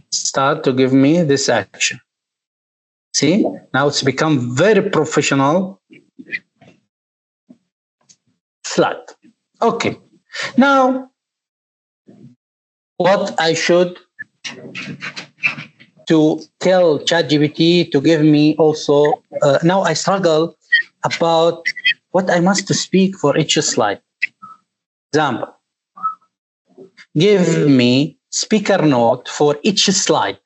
Start to give me this action. See, now it's become very professional. slide. Okay. Now, what I should to tell ChatGPT to give me also, now I struggle about what I must to speak for each slide. Example, give me speaker note for each slide.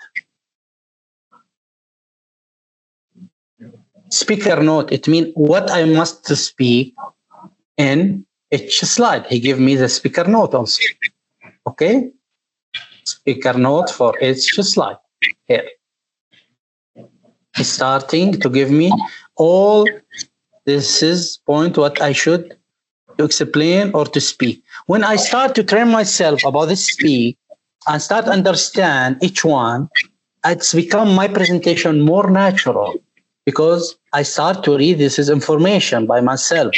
Speaker note, it means what I must to speak in each slide. He gave me the speaker note also. Okay, speaker note for each slide here. He's starting to give me all this is point what I should to explain or to speak. When I start to train myself about this speak and start understand each one, it's become my presentation more natural because I start to read this is information by myself.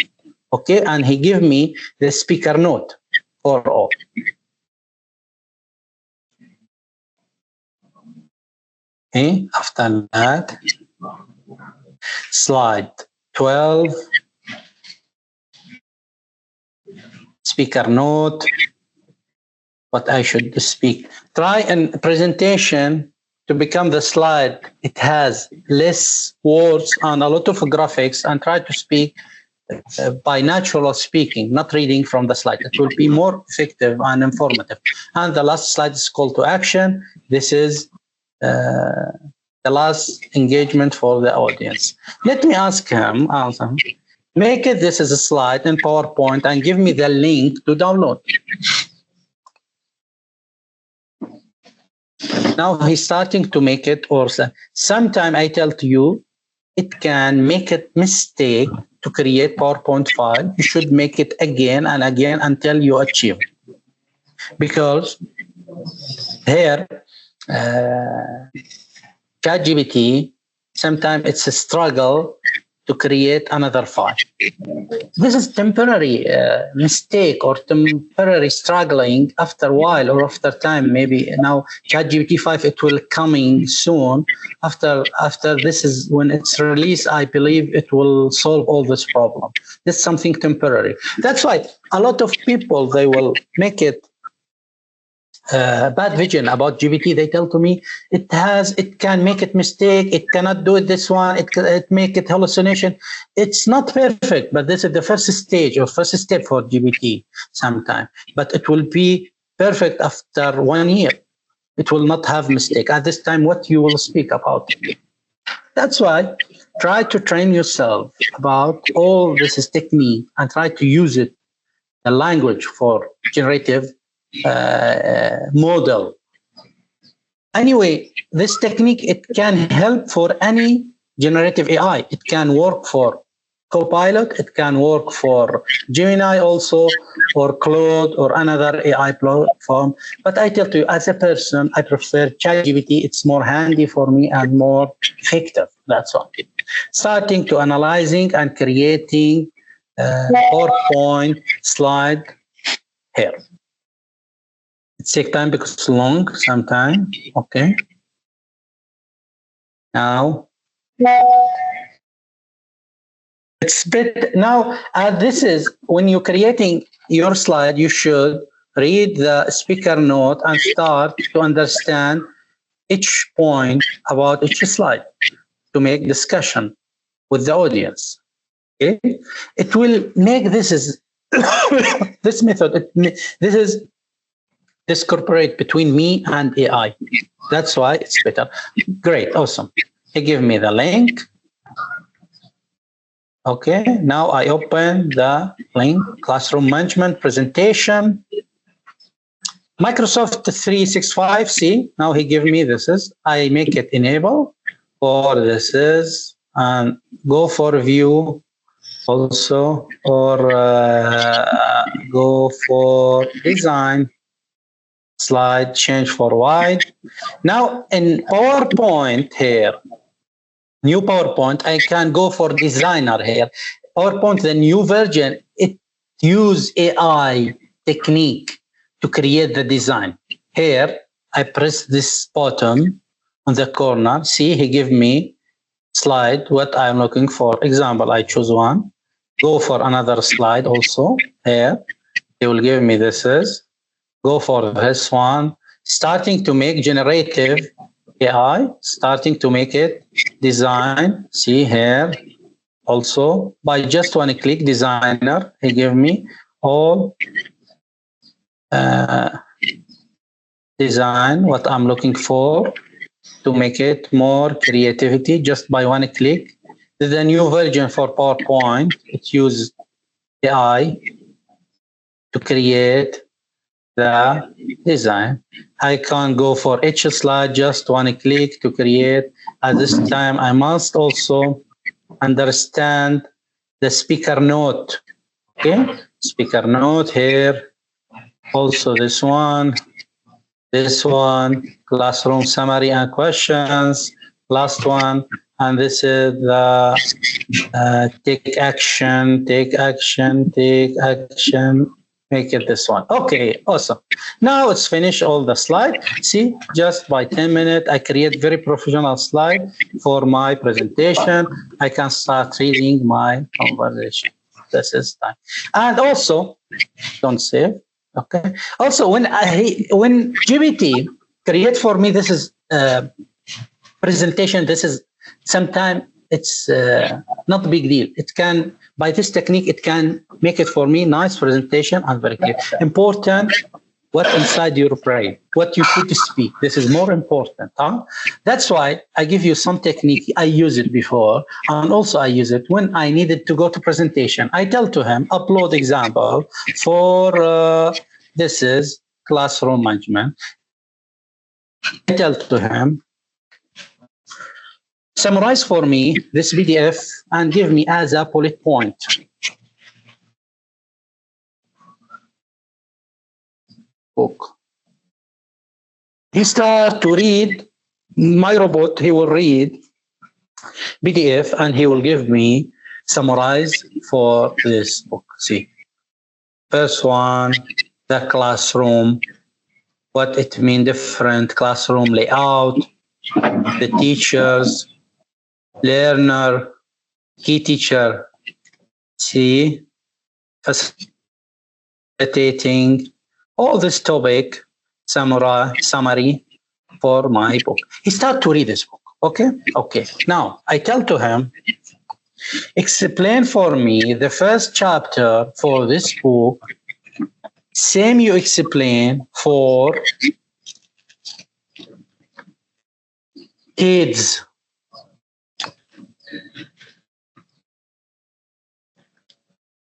Okay, and he give me the speaker note for all. Okay, after that, slide 12, speaker note, what I should speak. Try in presentation to become the slide. It has less words and a lot of graphics, and try to speak by natural speaking, not reading from the slide. It will be more effective and informative. And the last slide is call to action. This is the last engagement for the audience. Let me ask him, make it this is a slide in PowerPoint and give me the link to download. Now he's starting to make it, or sometime I tell to you, it can make a mistake to create PowerPoint file. You should make it again and again until you achieve. Because here, ChatGPT, sometimes it's a struggle to create another file. This is temporary mistake or temporary struggling. After a while or after time, maybe now ChatGPT 5, it will coming soon. After this is when it's released, I believe it will solve all this problem. This is something temporary. That's why a lot of people, they will make it bad vision about GPT. They tell to me it can make it mistake, it cannot do it this one, it make it hallucination. It's not perfect, but this is the first stage or first step for GPT sometime. But it will be perfect after 1 year. It will not have mistake. At this time, what you will speak about. That's why try to train yourself about all this is technique and try to use it, the language for generative model. Anyway, this technique, it can help for any generative AI. It can work for Copilot, it can work for Gemini also, or Claude, or another AI platform. But I tell you, as a person, I prefer ChatGPT. It's more handy for me and more effective. That's all. Starting to analyzing and creating PowerPoint slide here. It takes time because it's long sometime. Okay. Now it's bit now. This is when you're creating your slide. You should read the speaker note and start to understand each point about each slide to make discussion with the audience. Okay, it will make this is this method. This is this cooperate between me and AI. That's why it's better. Great, awesome. He gave me the link. Okay, now I open the link, classroom management presentation. Microsoft 365, see, now he gave me this is, I make it enable, or this is, and go for view also, or go for design. Slide change for wide. Now in PowerPoint here, new PowerPoint, I can go for designer here. PowerPoint, the new version, it use AI technique to create the design. Here, I press this button on the corner. See, he give me slide what I'm looking for. Example, I choose one. go for another slide also here. He will give me this is, go for this one, starting to make generative AI, starting to make it design, see here, also by just one click designer, he gave me all design what I'm looking for to make it more creativity just by one click. There's a new version for PowerPoint. It uses AI to create the design. I can go for each slide, just one click to create. At this time, I must also understand the speaker note. Okay, speaker note here. Also this one, classroom summary and questions, last one, and this is the take action, make it this one. Okay, awesome. Now it's finished all the slide. See, just by 10 minutes, I create very professional slide for my presentation. I can start reading my conversation. This is time. And also, don't save. Okay. Also, when GPT create for me, this is presentation. This is sometimes it's not a big deal. It can, by this technique, it can make it for me nice presentation and very clear. Important what inside your brain, what you put to speak. This is more important. Huh? That's why I give you some technique. I use it before, and also I use it when I needed to go to presentation. I tell to him, upload example for this is classroom management. I tell to him, summarize for me this PDF and give me as a bullet point. Book. He start to read, my robot, he will read PDF and he will give me summarize for this book. See, first one, the classroom, what it means, different classroom layout, the teachers, learner, key teacher, see, facilitating, all this topic, summary for my book. He start to read this book, okay? Okay, now I tell to him, explain for me the first chapter for this book, same you explain for kids.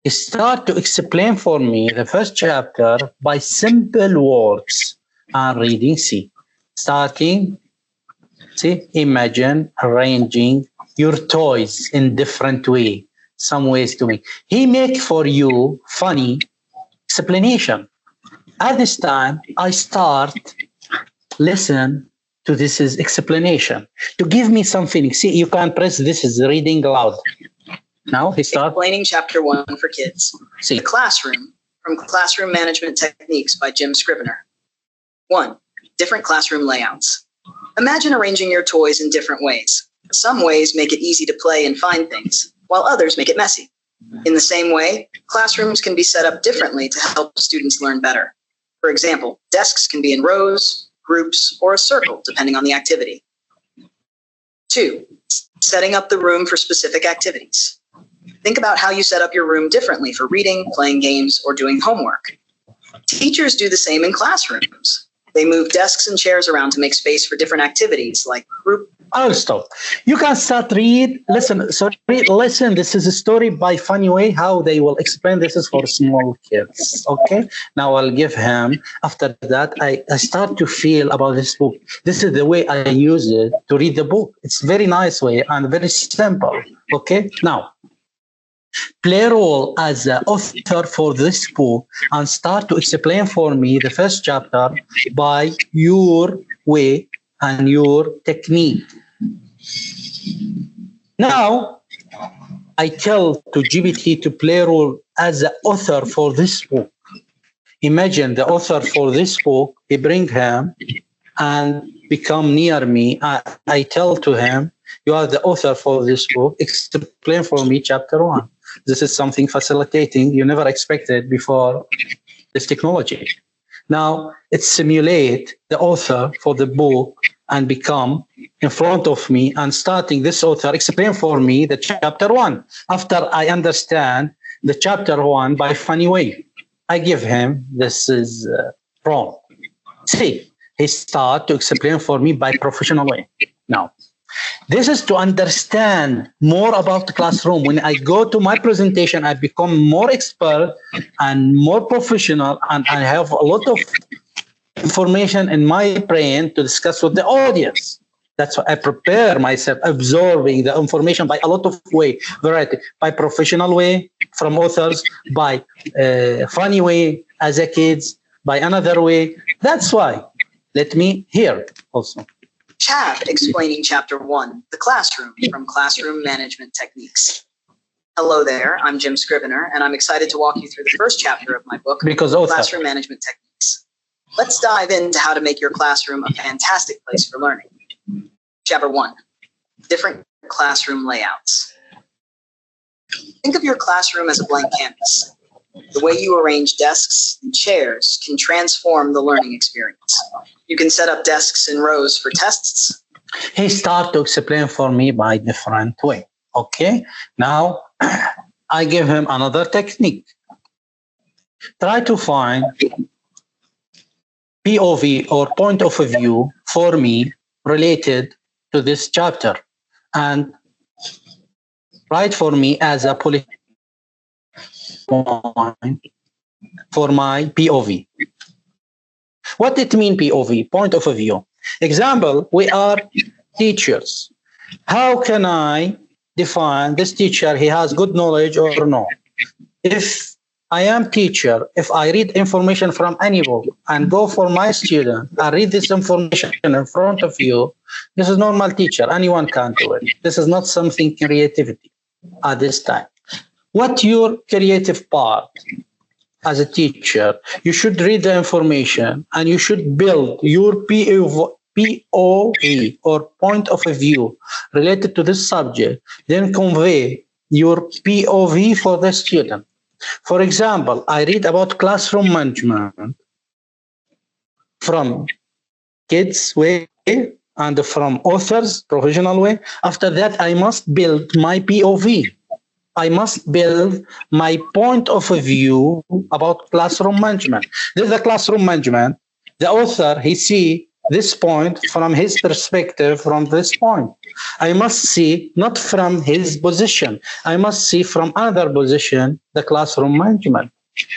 Start to explain for me the first chapter by simple words and reading. See, starting, see, imagine arranging your toys in different way, some ways to make. He make for you funny explanation. At this time, I start listen to this is explanation to give me something. See, you can press this is reading loud. Now he starts explaining chapter 1 for kids. See. The classroom from Classroom Management Techniques by Jim Scrivener. 1. Different classroom layouts. Imagine arranging your toys in different ways. Some ways make it easy to play and find things, while others make it messy. In the same way, classrooms can be set up differently to help students learn better. For example, desks can be in rows, groups, or a circle, depending on the activity. 2. Setting up the room for specific activities. Think about how you set up your room differently for reading, playing games, or doing homework. Teachers do the same in classrooms. They move desks and chairs around to make space for different activities like group. I'll stop. You can start read, listen, sorry, listen. This is a story by funny way how they will explain this is for small kids. Okay. Now I'll give him, after that, I start to feel about this book. This is the way I use it to read the book. It's very nice way and very simple. Okay. Now, play role as an author for this book and start to explain for me the first chapter by your way and your technique. Now, I tell to GPT to play role as an author for this book. Imagine the author for this book, he bring him and become near me. I tell to him, you are the author for this book, explain for me chapter 1. This is something facilitating you never expected before this technology. Now it simulate the author for the book and become in front of me and starting this author explain for me the chapter 1. After I understand the chapter 1 by funny way, I give him this is prompt. See, he start to explain for me by professional way. Now, this is to understand more about the classroom. When I go to my presentation, I become more expert and more professional, and I have a lot of information in my brain to discuss with the audience. That's why I prepare myself, absorbing the information by a lot of way, variety, by professional way from authors, by funny way as a kids, by another way. That's why. Let me hear also. Chad explaining chapter 1, the classroom, from Classroom Management Techniques. Hello there, I'm Jim Scrivener, and I'm excited to walk you through the first chapter of my book, Classroom Management Techniques. Let's dive into how to make your classroom a fantastic place for learning. Chapter 1, different classroom layouts. Think of your classroom as a blank canvas. The way you arrange desks and chairs can transform the learning experience. You can set up desks in rows for tests. He started to explain for me by different way. Okay, now I give him another technique. Try to find POV or point of view for me related to this chapter and write for me as a policy for my POV. What it mean POV, point of view? Example, we are teachers. How can I define this teacher, he has good knowledge or no? If I am teacher, if I read information from any book and go for my student, I read this information in front of you, this is normal teacher, anyone can do it. This is not something creativity at this time. What your creative part as a teacher, you should read the information and you should build your POV or point of view related to this subject, then convey your POV for the student. For example, I read about classroom management from kids' way and from authors' professional way. After that, I must build my POV. I must build my point of view about classroom management. This is the classroom management. The author, he see this point from his perspective, from this point. I must see not from his position. I must see from another position, the classroom management.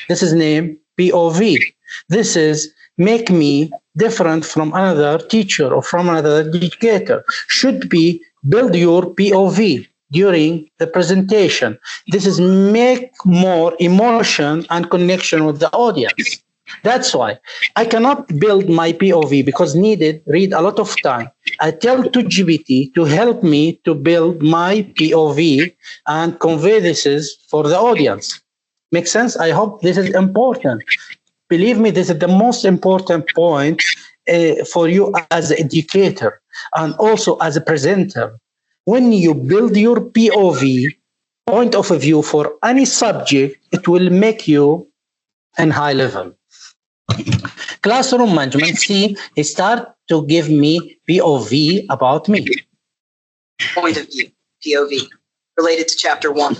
This is named POV. This is make me different from another teacher or from another educator. Should be build your POV during the presentation. This is make more emotion and connection with the audience. That's why I cannot build my POV because needed read a lot of time. I tell to GPT to help me to build my POV and convey this is for the audience. Make sense? I hope this is important. Believe me, this is the most important point for you as an educator and also as a presenter. When you build your POV, point of view for any subject, it will make you in high level. Classroom management, see, he start to give me POV about me. Point of view, POV, related to chapter 1,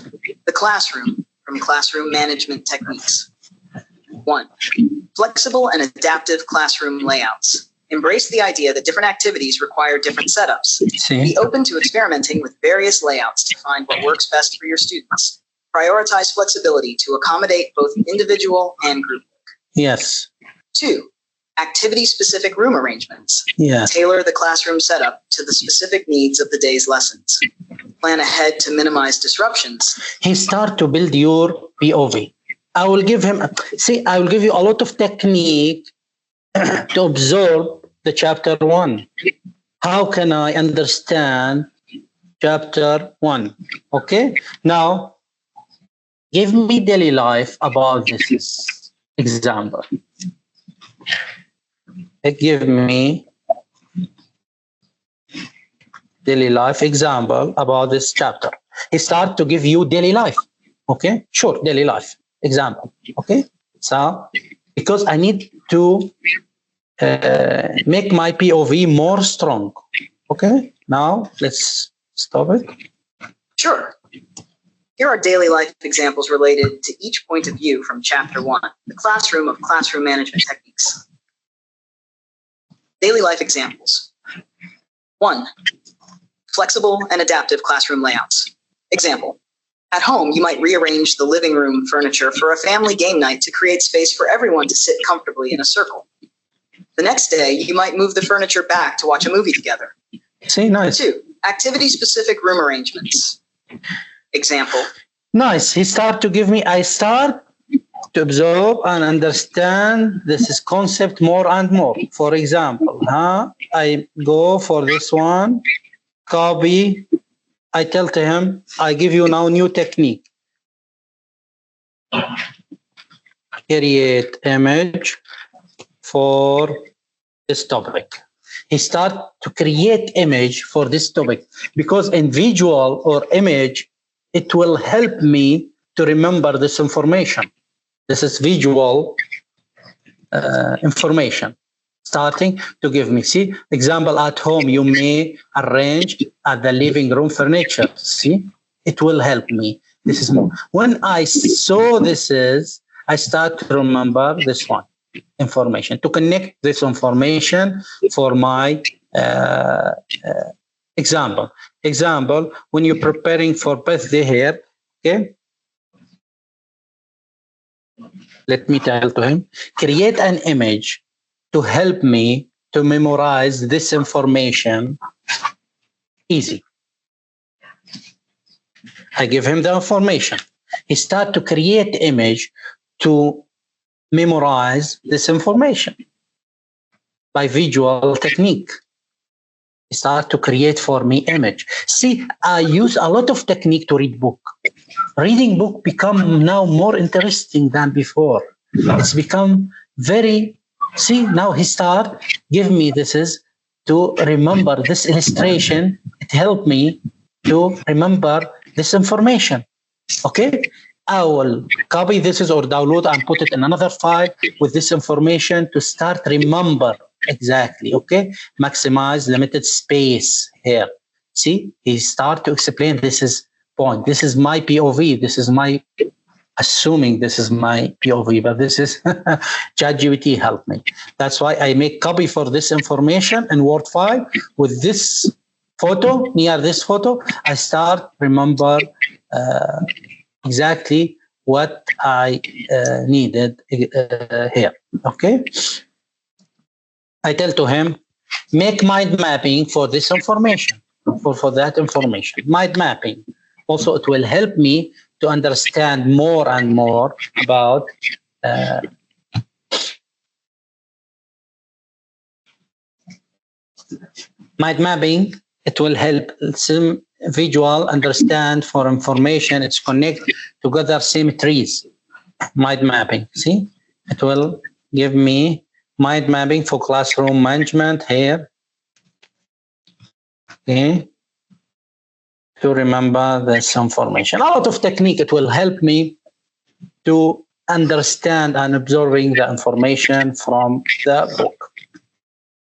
the classroom, from Classroom Management Techniques. 1, flexible and adaptive classroom layouts. Embrace the idea that different activities require different setups. Be open to experimenting with various layouts to find what works best for your students. Prioritize flexibility to accommodate both individual and group work. Yes. 2, activity-specific room arrangements. Yes. Tailor the classroom setup to the specific needs of the day's lessons. Plan ahead to minimize disruptions. He start to build your POV. I will give him, I will give you a lot of technique to absorb the chapter 1. How can I understand chapter 1? Okay. Now, give me daily life about this example. Give me daily life example about this chapter. He start to give you daily life. Okay, sure, daily life example. Okay, so because I need to make my POV more strong. Okay, now let's stop it. Sure. Here are daily life examples related to each point of view from Chapter 1, the classroom of classroom management techniques. Daily life examples. 1. Flexible and adaptive classroom layouts. Example. At home, you might rearrange the living room furniture for a family game night to create space for everyone to sit comfortably in a circle. The next day, you might move the furniture back to watch a movie together. See, nice. 2. Activity-specific room arrangements. Example. Nice. I start to absorb and understand this concept more and more. For example, I go for this one, copy. I tell to him, I give you now new technique. Create image for this topic. He start to create image for this topic because in visual or image, it will help me to remember this information. This is visual information. Starting to give me, see, example at home, you may arrange at the living room furniture. See, it will help me. This is more. When I saw this I start to remember this one information, to connect this information for my example. Example, when you're preparing for birthday here, okay? Let me tell to him, create an image to help me to memorize this information easy. I give him the information. He start to create image to memorize this information by visual technique. Start to create for me image. See, I use a lot of technique to read book. Reading book become now more interesting than before. It's become very, see, now he start, give me this is to remember this illustration. It helped me to remember this information. Okay, I will copy this or download and put it in another file with this information to start remember. Exactly, okay? Maximize limited space here. See, he start to explain this is point. This is my POV. This is my, assuming this is my POV, but this is ChatGPT help me. That's why I make copy for this information in Word file with this photo, near this photo, I start remember exactly what I needed here, okay? I tell to him, make mind mapping for this information, for that information. Mind mapping. Also, it will help me to understand more and more about mind mapping. It will help some visual understand for information. It's connect together same trees. Mind mapping. See, it will give me mind mapping for classroom management here. Okay. To remember this information. A lot of technique, it will help me to understand and absorbing the information from the book.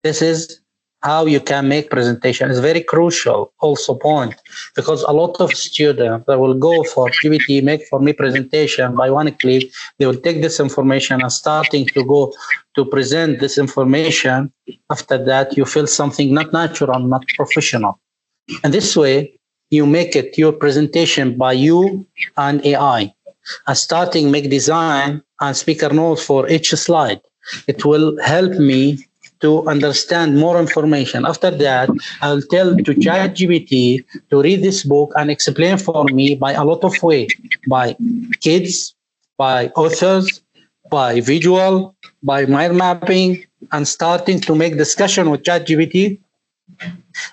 This is how you can make presentation. It's very crucial also point, because a lot of students that will go for GPT, make for me presentation by one click, they will take this information and starting to go to present this information. After that, you feel something not natural, not professional. And this way, you make it your presentation by you and AI. And starting make design and speaker notes for each slide. It will help me to understand more information. After that, I'll tell to ChatGPT to read this book and explain for me by a lot of ways, by kids, by authors, by visual, by mind mapping, and starting to make discussion with ChatGPT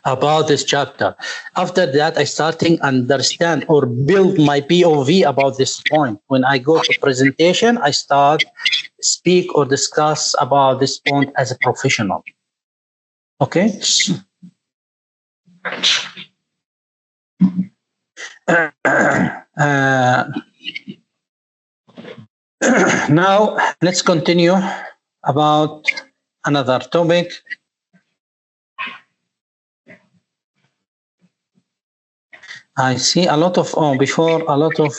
about this chapter. After that, I starting understand or build my POV about this point. When I go to presentation, I start speak or discuss about this point as a professional. Okay. Now let's continue about another topic. I see a lot of before a lot of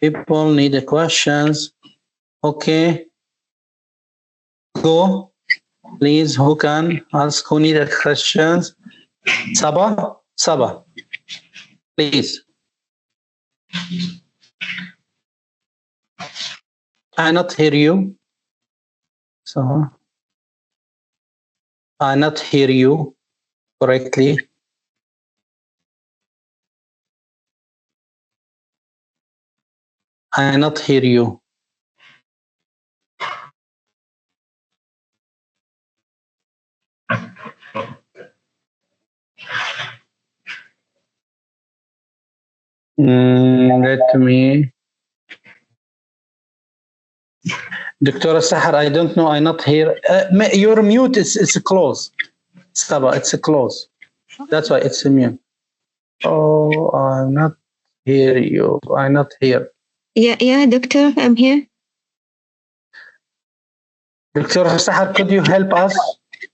people need the questions. Okay, go please. Who can ask? Who need the questions? Saba, please. I not hear you. So I not hear you correctly. I not hear you. Let me. Dr. Sahar, I don't know. I not hear. Your mute is close. Saba, it's close. That's why it's a mute. Oh, I'm not hear you. I not hear. Yeah, doctor, I'm here. Dr. Sahar, could you help us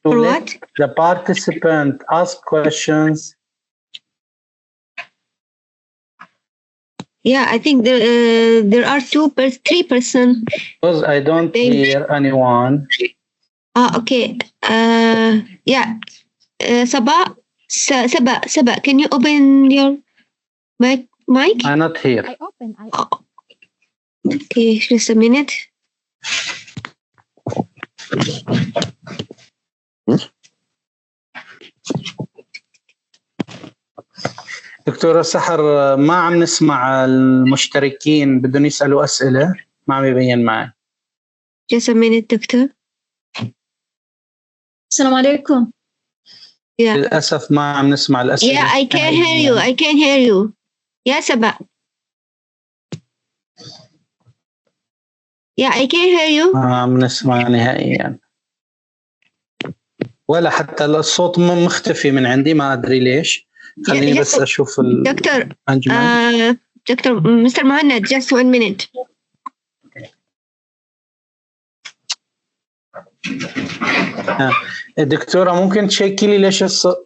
to For let what? the participant ask questions? Yeah, I think there are 3 persons. Because I don't hear anyone. Okay. Yeah. Sabah, can you open your mic? I not hear. I open. Okay, just a minute. دكتورة سحر ما عم نسمع المشتركين بدهم يسألوا أسئلة ما عم يبين معي. Just a minute, doctor. السلام عليكم. Yeah. للأسف ما عم نسمع الأسئلة. Yeah, I can hear you. I can hear you. Yeah, Sabah. Yeah, I can hear you. ما عم نسمع نهائيا. ولا حتى الصوت مختفي من عندي ما أدري ليش. خليني بس أشوف دكتور دكتور مستر مهند just 1 minute. دكتورة ممكن تشيكي لي ليش الصوت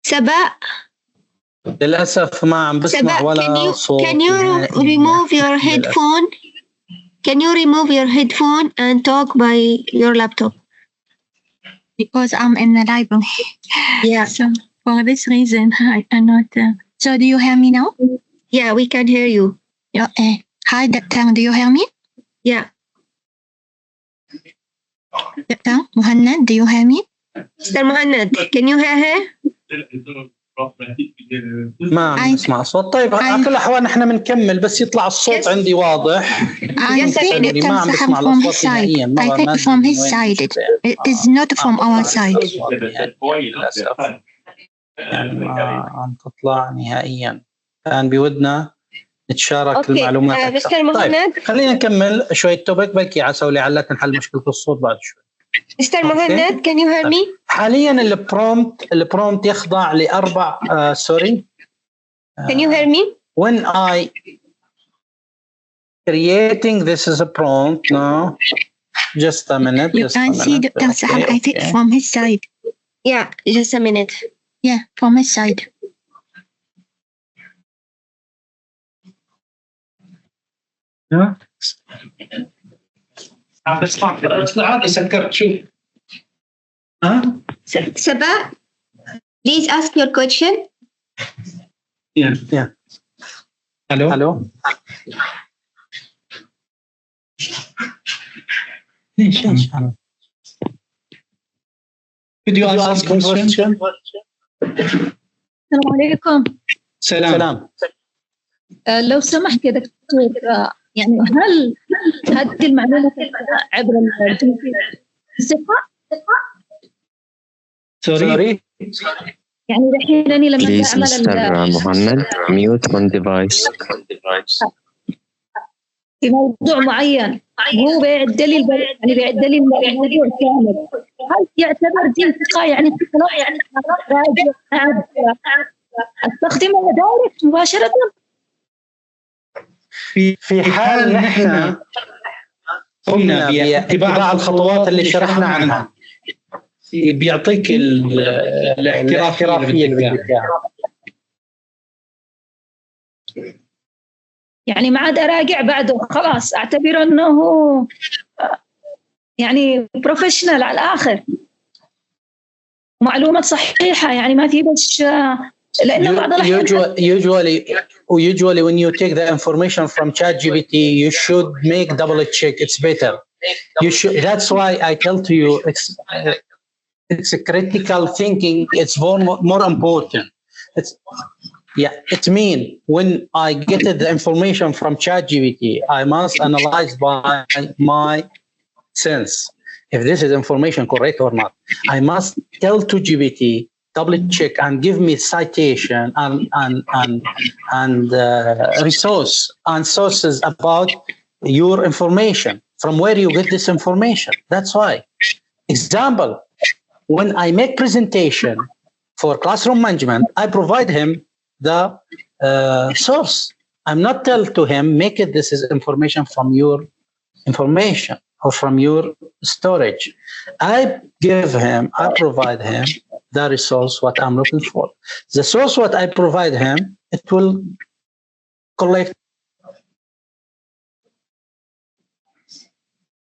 سبا للأسف ما عم بسمع ولا صوت. Can you remove your headphone? Can you remove your headphone and talk by your laptop? Because I'm in the library. Yeah. So for this reason, I cannot. So do you hear me now? Yeah, we can hear you. Hi, Doctor. Do you hear me? Yeah. Doctor Muhannad, do you hear me? Mr. Muhannad, can you hear her? ما عم نسمع صوت. طيب على كل الأحوال نحن بنكمل بس يطلع الصوت عندي واضح. I think it comes from his side. I think from his side. It is not from our side. يعني ما عم تطلع نهائيا. كان بودنا نتشارك المعلومات أكثر. طيب خلينا نكمل شوية توبك بلكي عسى ولعلك نحل مشكلة الصوت بعد شوي. Mr. Muhannad, can you hear me? حاليا البرومبت يخضع لأربع سوري. Can you hear me? When I creating this is a prompt. No, just a minute. You can see Dr. Sahar, I think from his side. Yeah, just a minute. Yeah, from his side. Yeah. عادي سكرت شو Sabah, please ask your question. Yeah. Hello. Could you ask a question? السلام عليكم. سلام. لو سمحت يا دكتور، يعني هل هذه المعلومة عبر الثقة. سوري يعني الحين أنا لما Please أعمل Mr. مهند mute on device. في موضوع معين هو بيعد لي يعني بيعد لي الموضوع كامل، هل يعتبر دي ثقة؟ يعني استخدمه دايركت مباشرة. في حال نحن قمنا باتباع الخطوات اللي شرحنا عنها بيعطيك الاحترافية اللي بدك اياها. يعني ما عاد أراجع بعده، خلاص أعتبره أنه يعني بروفيشنال على الآخر، معلومات صحيحة، يعني ما في بس لأنه بعض الأحيان usually when you take the information from ChatGPT you should make double check. It's better. You should. That's why I tell to you it's a critical thinking. It's more important. It means when I get the information from ChatGPT, I must analyze by my sense if this is information correct or not. I must tell to GPT, double check and give me citation and resource and sources about your information, from where you get this information. That's why. Example, when I make presentation for classroom management, I provide him the source. I'm not tell to him, make it, this is information from your information or from your storage. I provide him the resource, what I'm looking for. The source, what I provide him, it will collect.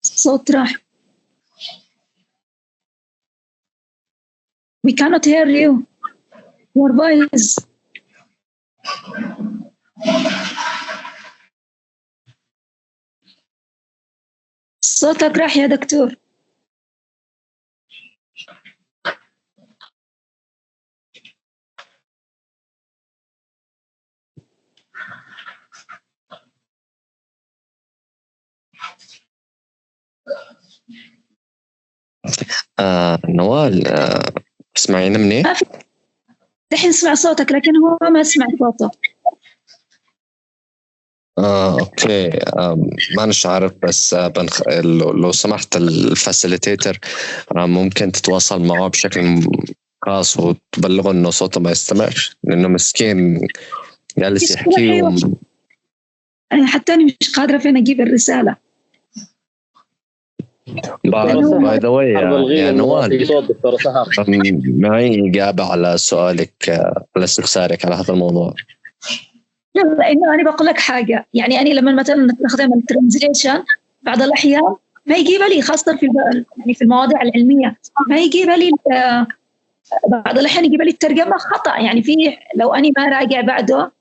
صوت راح. We cannot hear you. Your voice. صوتك راح يا دكتور. نوال تسمعينا مني؟ الحين اسمع صوتك لكن هو ما سمع صوته. اوكي. ما نش عارف بس لو سمحت الفاسيليتيتر ممكن تتواصل معه بشكل خاص وتبلغه انه صوته ما يستمعش، لانه مسكين جالس يحكي انا حتى انا مش قادره فين اجيب الرساله. باي ذا واي يا نوال، معي إجابة على سؤالك، على استفسارك على هذا الموضوع. لا إنه أنا بقول لك حاجة، يعني أنا لما مثلا نستخدم الترانزليشن بعض الأحيان ما يجيب لي، خاصة يعني في المواضيع العلمية ما يجيب لي، بعض الأحيان يجيب لي الترجمة خطأ. يعني في لو أنا ما راجع بعده،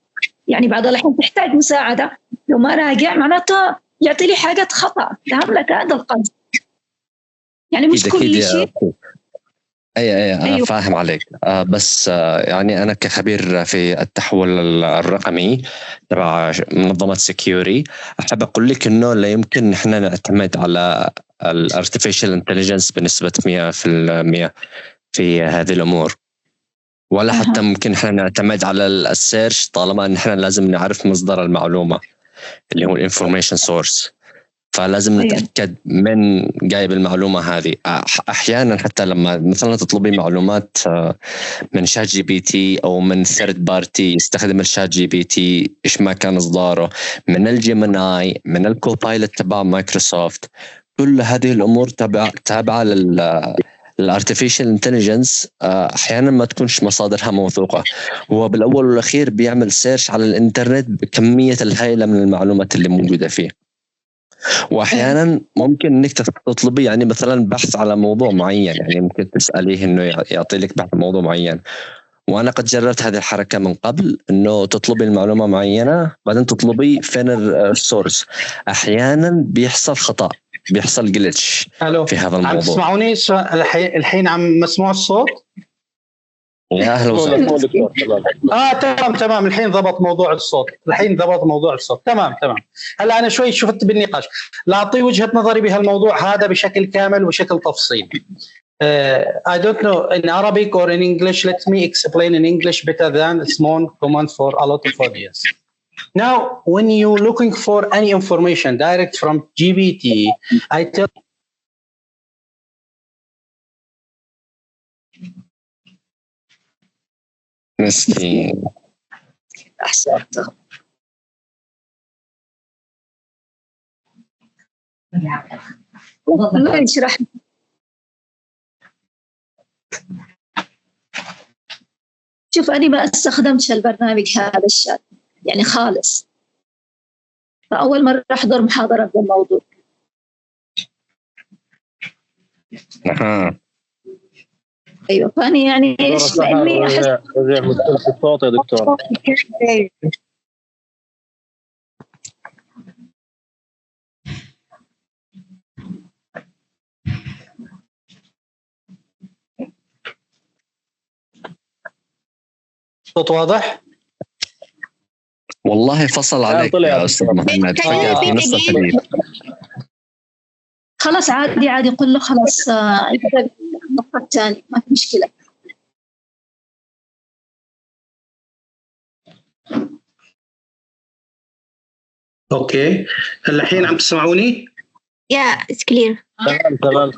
يعني بعض الأحيان تحتاج مساعدة، لو ما راجع معناته يعطي لي حاجة خطأ. فهم لك هذا القصد، يعني مش كل شيء. أنا فاهم عليك. بس يعني أنا كخبير في التحول الرقمي تبع منظمة سكيوري أحب أقول لك إنه لا يمكن إحنا نعتمد على الارتفيشال انتليجنس بنسبة 100% في هذه الأمور، ولا حتى ممكن إحنا نعتمد على السيرش طالما إن إحنا لازم نعرف مصدر المعلومة اللي هو الانفورميشن سورس. فلازم نتأكد من جايب المعلومة هذه. أحيانا حتى لما مثلا تطلبي معلومات من شات جي بي تي أو من ثيرد بارتي يستخدم الشات جي بي تي إيش ما كان إصداره، من الجيميناي، من الكوبايلوت تبع مايكروسوفت، كل هذه الأمور تابعة الارتفيشال انتليجنس احيانا ما تكونش مصادرها موثوقه. هو بالاول والاخير بيعمل سيرش على الانترنت بكميه الهائله من المعلومات اللي موجوده فيه، واحيانا ممكن انك تطلبي يعني مثلا بحث على موضوع معين، يعني ممكن تساليه انه يعطي لك بحث موضوع معين. وانا قد جربت هذه الحركه من قبل، انه تطلبي المعلومه معينه بعدين تطلبي فين السورس. احيانا بيحصل خطا، بيحصل جلتش في هذا الموضوع. عم تسمعوني الحين عم مسموع الصوت؟ يا اهلا وسهلا. تمام الحين ضبط موضوع الصوت. تمام. هلا انا شوي شفت بالنقاش، لا اعطي وجهة نظري بهالموضوع هذا بشكل كامل وبشكل تفصيلي. I don't know in Arabic or in English. Let me explain in English better than it's more common for a lot of audience. Now, when you're looking for any information direct from GPT, I tell مسكين. أحسنت. الله يشرح. شوف أنا ما استخدمتش البرنامج هذا الشات يعني خالص، فأول مرة أحضر محاضرة في الموضوع. أيوة، فأنا يعني إيش لأني أحس مشكلة الصوت يا دكتور. صوت واضح؟ والله فصل عليك يا أستاذ محمد. خلاص عادي قل له خلاص النقطة الثانية ما في مشكلة. اوكي الحين عم تسمعوني؟ Yeah, it's clear. تمام.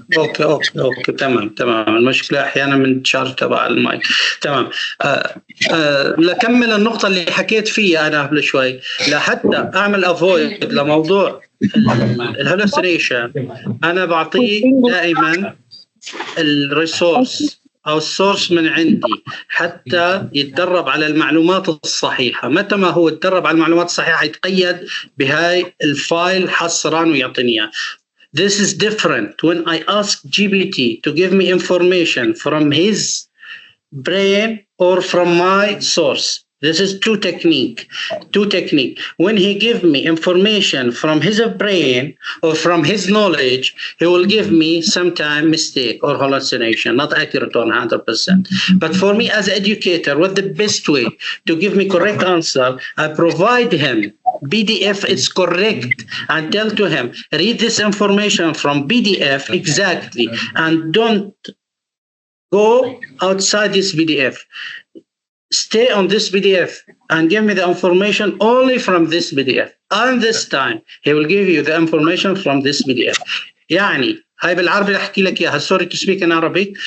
اوكي تمام. المشكله احيانا من التشارج تبع المايك. تمام. لكمل النقطه اللي حكيت فيها انا قبل شوي، لحتى اعمل افويد لموضوع الهلوسينيشن انا بعطيه دائما الريسورس او السورس من عندي حتى يتدرب على المعلومات الصحيحه. متى ما هو يتدرب على المعلومات الصحيحه يتقيد بهاي الفايل حصرا ويعطيني اياه. This is different when I ask GPT to give me information from his brain or from my source. This is two technique. When he give me information from his brain or from his knowledge, he will give me sometime mistake or hallucination, not accurate 100%. But for me as an educator, what the best way to give me correct answer, I provide him PDF is correct and tell to him, read this information from PDF exactly and don't go outside this PDF. Stay on this PDF and give me the information only from this PDF. And this time, he will give you the information from this PDF. يعني هاي بالعربي رح احكي لك اياها. Sorry to speak in Arabic.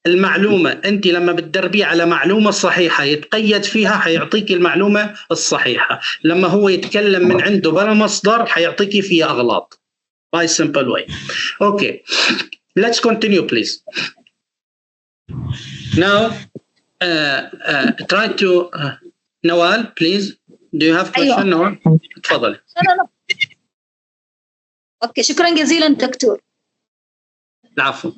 المعلومة أنت لما بتدربيه على معلومة صحيحة يتقيد فيها حيعطيك المعلومة الصحيحة. لما هو يتكلم من عنده بلا مصدر حيعطيك فيها أغلاط. By simple way. Okay. Let's continue, please. Now, try to Nawal, please. Do you have a question, Nawal? تفضل. لا. أوكي شكرا جزيلا دكتور. العفو.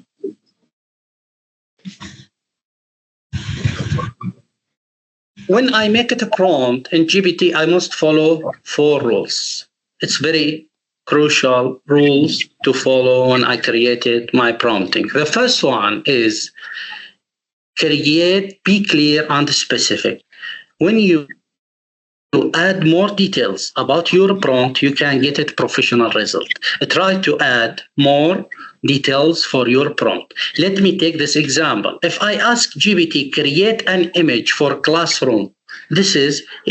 When I make it a prompt in GPT, I must follow 4 rules. It's very crucial rules to follow when I created my prompting. The first one is be clear and specific. When you add more details about your prompt, you can get a professional result. Try to add more details for your prompt. Let me take this example. If I ask GPT, create an image for classroom,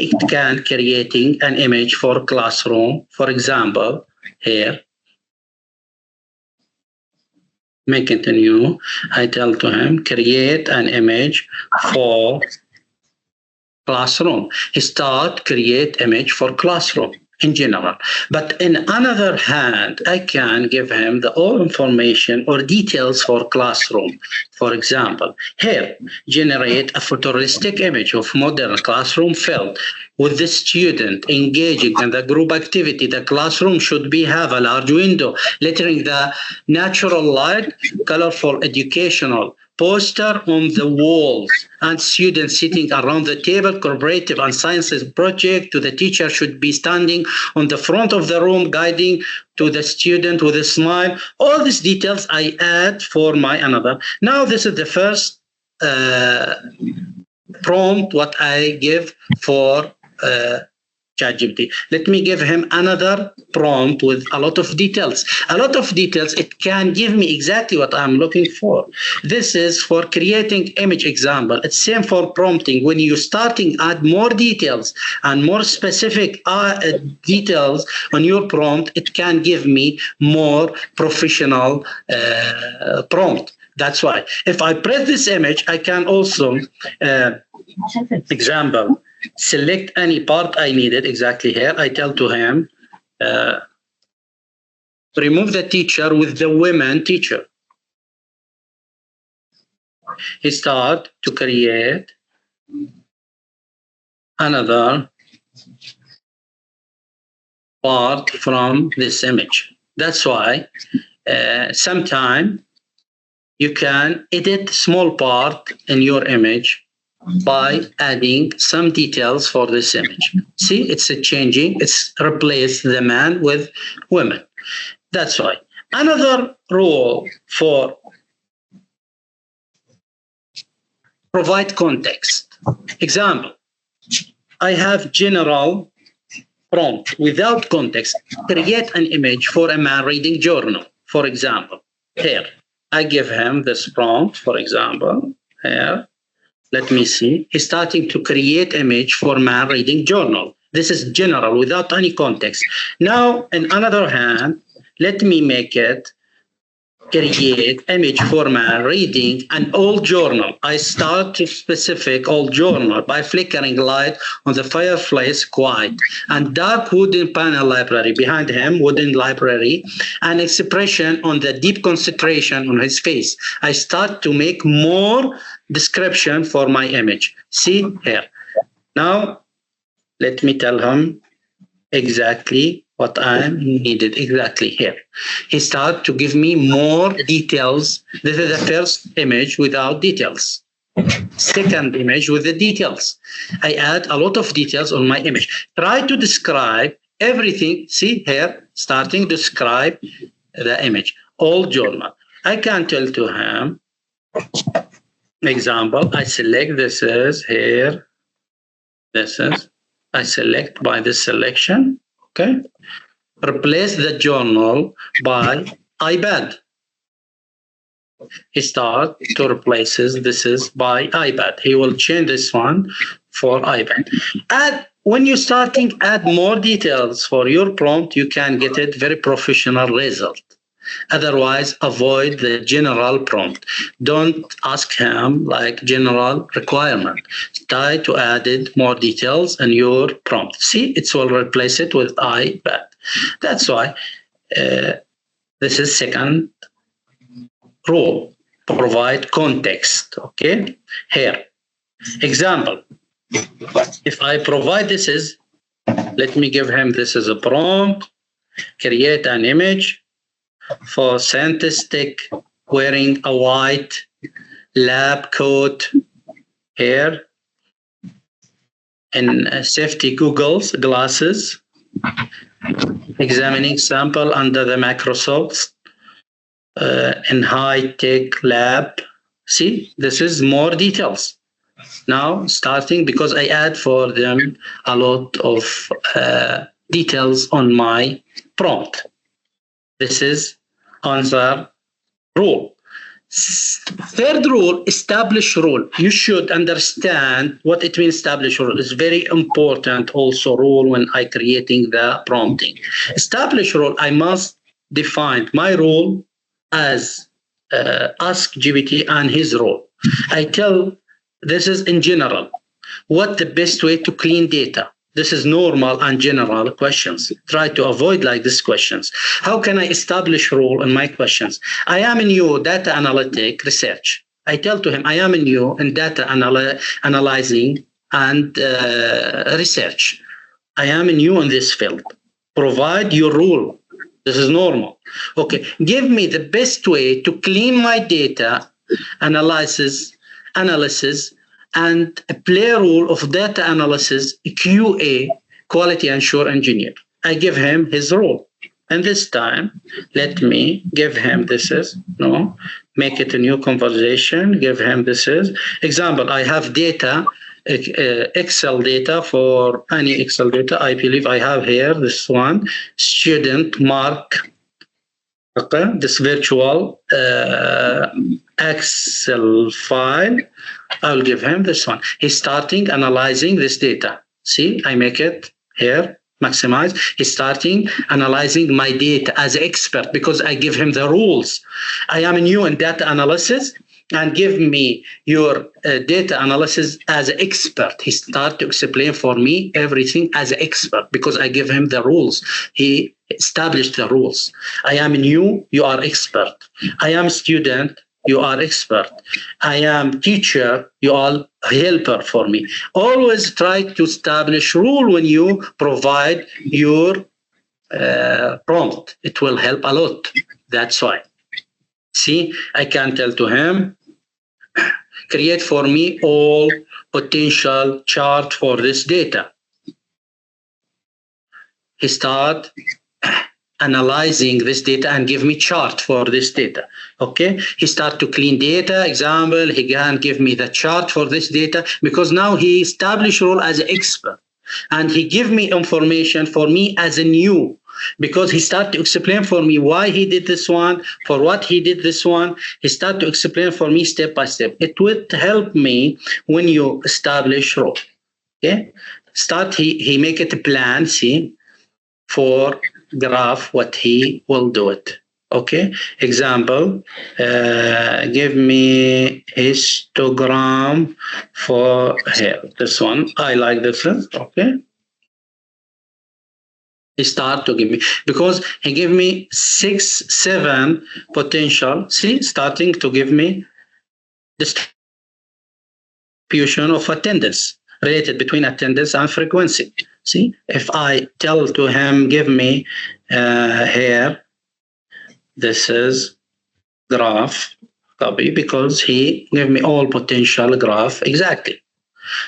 it can creating an image for classroom. For example, here, may continue. I tell to him, create an image for classroom. He start create image for classroom in general. But in another hand, I can give him the all information or details for classroom. For example, here, generate a photorealistic image of modern classroom filled with the student engaging in the group activity. The classroom should have a large window, letting the natural light, colorful educational poster on the walls, and students sitting around the table. Cooperative and sciences project to the teacher should be standing on the front of the room, guiding to the student with a smile. All these details I add for my another. Now this is the first prompt what I give for ChatGPT. Let me give him another prompt with a lot of details. A lot of details, it can give me exactly what I'm looking for. This is for creating image example. It's same for prompting. When you starting add more details and more specific details on your prompt, it can give me more professional prompt. That's why. If I press this image, I can also, example, select any part I needed exactly here. I tell to him, remove the teacher with the women teacher. He start to create another part from this image. That's why sometimes you can edit small part in your image by adding some details for this image. See, it's changing. It's replaced the man with women. That's why. Another rule for provide context. Example, I have general prompt without context. Create an image for a man reading journal, for example. Here, I give him this prompt, for example, here. Let me see. He's starting to create image for man reading journal. This is general without any context. Now, on another hand, let me make it create image for man reading an old journal. I start to specific old journal by flickering light on the fireplace quiet and dark wooden panel library behind him, wooden library, and expression on the deep concentration on his face. I start to make more description for my image. See here. Now, let me tell him exactly what I needed exactly here. He started to give me more details. This is the first image without details. Second image with the details. I add a lot of details on my image. Try to describe everything. See here, starting to describe the image. Old journal. I can tell to him, example, I select this is here. This is, I select by this selection. Okay. Replace the journal by iPad. He start to replace this is by iPad. He will change this one for iPad. When you starting add more details for your prompt, you can get it very professional result. Otherwise, avoid the general prompt. Don't ask him like general requirement. Try to add more details in your prompt. See, it will replace it with iPad. That's why this is second rule. Provide context. Okay, here. Example. If I provide this is, let me give him this as a prompt. Create an image for scientist wearing a white lab coat here and safety goggles, glasses, examining sample under the microscopes in high-tech lab. See, this is more details. Now starting because I add for them a lot of details on my prompt. This is answer rule. Third rule, establish rule. You should understand what it means establish rule. It's very important also rule when I creating the prompting. Establish rule, I must define my rule as ask GPT and his role. I tell this is in general. What the best way to clean data? This is normal and general questions. Try to avoid like these questions. How can I establish role in my questions? I am new data analytic research. I tell to him, I am new in data analyzing and research. I am new in this field. Provide your rule. This is normal. Okay, give me the best way to clean my data, analysis, and play a role of data analysis, QA, quality assurance engineer. I give him his role. And this time, let me give him this is, no, make it a new conversation, give him this is example. I have data, Excel data for any Excel data. I believe I have here this one, student mark. Okay, this virtual Excel file. I'll give him this one. He's starting analyzing this data. See, I make it here. Maximize. He's starting analyzing my data as an expert because I give him the rules. I am new in data analysis and give me your data analysis as an expert. He start to explain for me everything as an expert because I give him the rules. He established the rules. I am new, you are expert. I am student, you are expert. I am teacher, you are helper for me. Always try to establish rule when you provide your prompt. It will help a lot. That's why. See, I can tell to him, create for me all potential chart for this data. He start analyzing this data and give me chart for this data. Okay, he start to clean data. Example, he can give me the chart for this data because now he established role as an expert and he give me information for me as a new because he start to explain for me why he did this one, for what he did this one. He start to explain for me step by step. It would help me when you establish role. Okay, start he make it a plan. See, for graph what he will do it. Okay, example, give me histogram for here. This one I like this. Okay, he start to give me because he gave me 6, 7 potential. See, starting to give me distribution of attendance related between attendance and frequency. See, if I tell to him, give me here, this is graph, copy, because he gave me all potential graph exactly.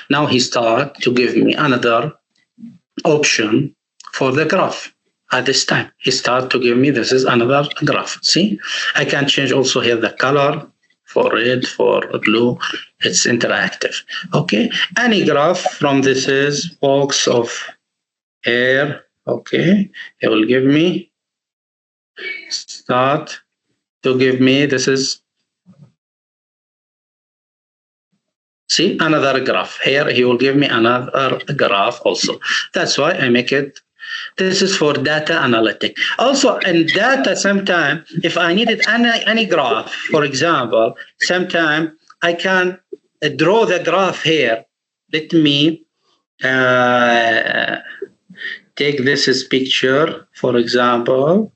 Now he start to give me another option for the graph. At this time, he start to give me, this is another graph. See, I can change also here the color for red, for blue. It's interactive. Okay, any graph from this is box of air. Okay, it will give me, start to give me, this is, see, another graph. Here he will give me another graph also. That's why I make it. This is for data analytic. Also in data, sometime if I needed any graph, for example, sometime I can draw the graph here. Let me take this as picture, for example.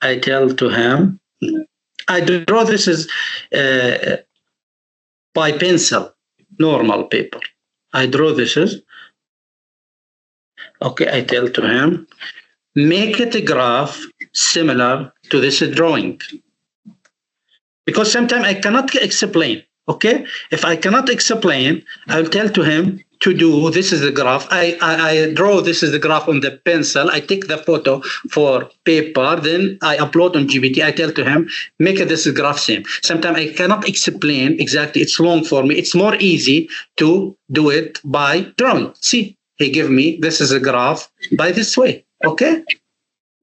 I tell to him, I draw this as by pencil, normal paper. I draw this as, okay, I tell to him, make it a graph similar to this drawing. Because sometimes I cannot explain, okay? If I cannot explain, I'll tell to him to do, this is the graph. I draw, this is the graph on the pencil. I take the photo for paper, then I upload on GPT. I tell to him, make this graph same. Sometimes I cannot explain exactly, it's long for me. It's more easy to do it by drawing. See, he give me, this is a graph by this way, okay?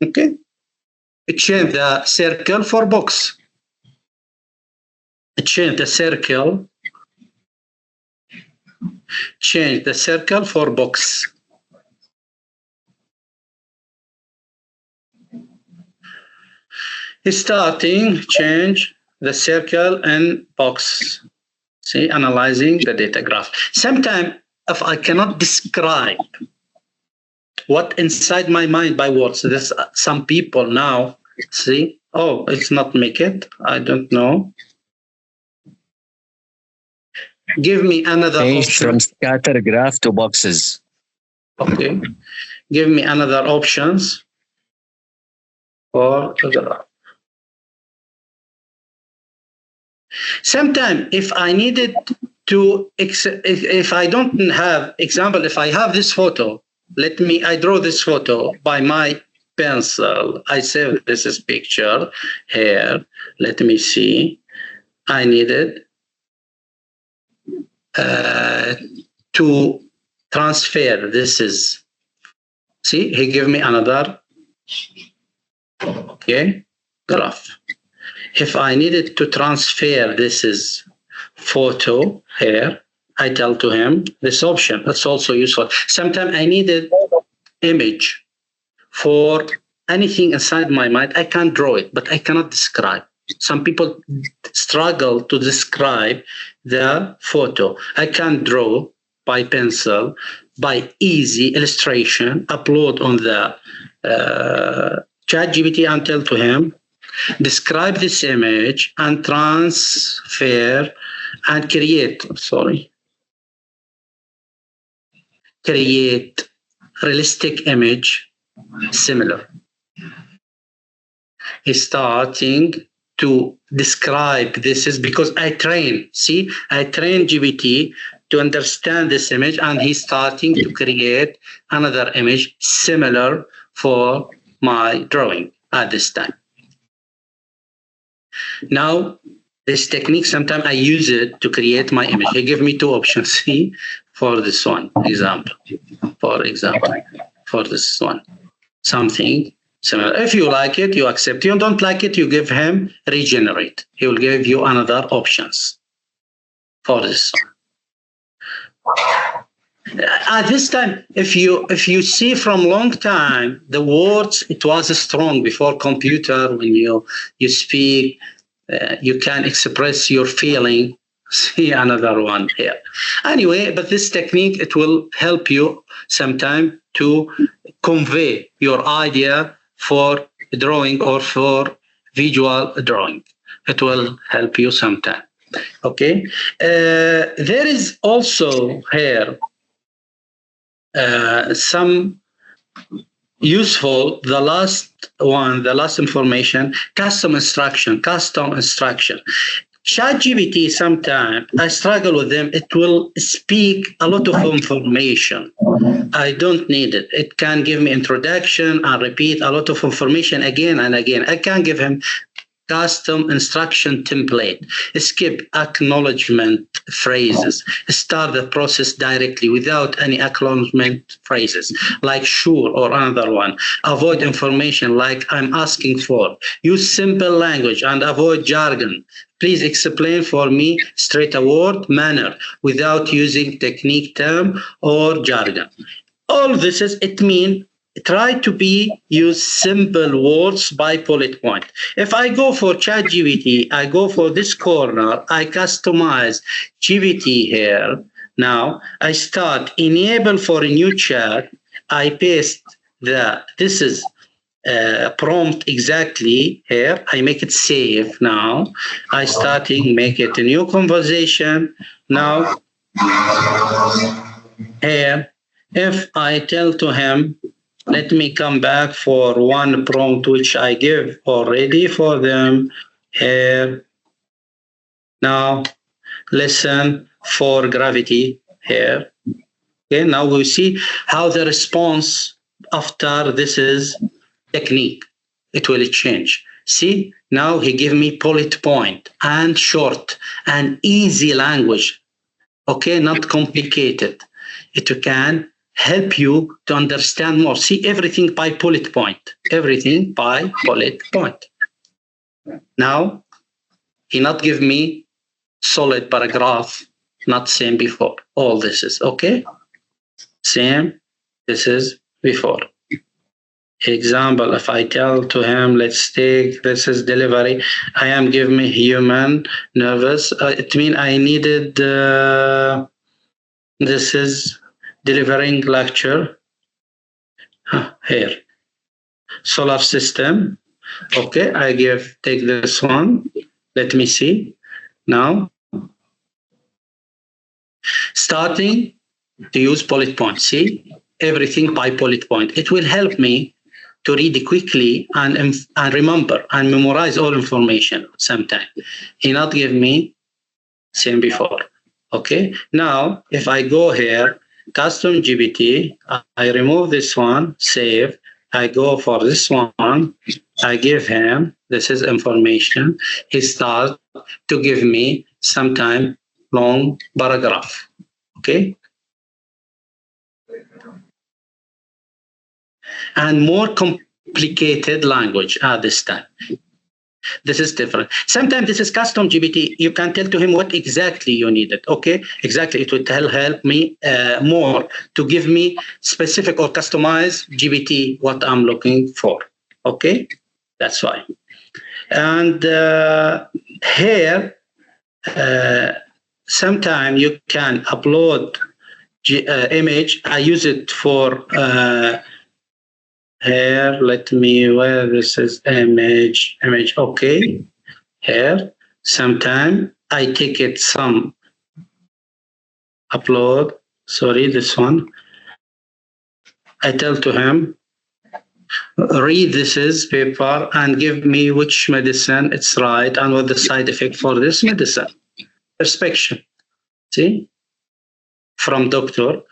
Okay. Change the circle for box. Change the circle. Change the circle for box. Starting, change the circle and box. See, analyzing the data graph. Sometimes if I cannot describe what inside my mind by words, there's some people now, see, oh, it's not make it, I don't know. Give me another change option. From scatter graph to boxes. Okay. Give me another options for the graph. Sometimes if I needed to, if I don't have, example, if I have this photo, I draw this photo by my pencil. I save this is picture here. Let me see. I needed to transfer. This is, see, he gave me another, okay, graph. If I needed to transfer, this is photo here, I tell to him this option. That's also useful. Sometimes I needed image for anything inside my mind. I can't draw it, but I cannot describe. Some people struggle to describe the photo. I can draw by pencil, by easy illustration, upload on the ChatGPT and tell to him, describe this image and transfer and create, create realistic image similar. He's starting to describe this is because I train GPT to understand this image, and he's starting to create another image similar for my drawing at this time. Now, this technique, sometimes I use it to create my image. He gave me two options, see, for this one, example, for this one, something similar. If you like it, you accept. You don't like it, you give him regenerate. He will give you another options for this one. At this time, if you see from long time, the words, it was strong before computer. When you speak, you can express your feeling. See another one here. Anyway, but this technique, it will help you sometime to convey your idea for drawing or for visual drawing. It will help you sometime. Okay. There is also here some useful, the last information, custom instruction. ChatGPT, sometimes I struggle with them. It will speak a lot of information. I don't need it. It can give me introduction and repeat a lot of information again and again. I can give him custom instruction template, skip acknowledgement phrases, start the process directly without any acknowledgement phrases, like sure or another one. Avoid information like I'm asking for. Use simple language and avoid jargon. Please explain for me straightforward manner without using technique term or jargon. All this is, it means try to use simple words by bullet point. If I go for ChatGPT, I go for this corner, I customize GPT here. Now I start enable for a new chat. I paste this is prompt exactly here. I make it save now. I starting make it a new conversation. Now here, if I tell to him, let me come back for one prompt which I give already for them here. Now listen for gravity here. Okay, now we see how the response after this is technique. It will change. See, now he give me bullet point and short and easy language. Okay, not complicated. It can help you to understand more. See, everything by bullet point. Everything by bullet point. Now, he not give me solid paragraph, not same before. All this is okay. Same, this is before. Example, if I tell to him, let's take, this is delivery. I am giving me human nervous. It means I needed, this is delivering lecture here. Solar system. Okay, I take this one. Let me see. Now, starting to use bullet point. See, everything by bullet point. It will help me to read it quickly and remember and memorize all information sometime. He not give me same before. Okay, now if I go here, custom GPT, I remove this one, save. I go for this one, I give him, this is information. He starts to give me sometime long paragraph. Okay? And more complicated language at this time. This is different. Sometimes this is custom GPT. You can tell to him what exactly you needed. Okay, exactly. It will help me more to give me specific or customized GPT what I'm looking for. Okay, that's why. And here, sometimes you can upload image. I use it for here. Let me, where this is image. Okay, here. Sometime I take it some upload. Sorry, this one. I tell to him, read this is paper and give me which medicine it's right and what the side effect for this medicine. Prescription. See, from doctor.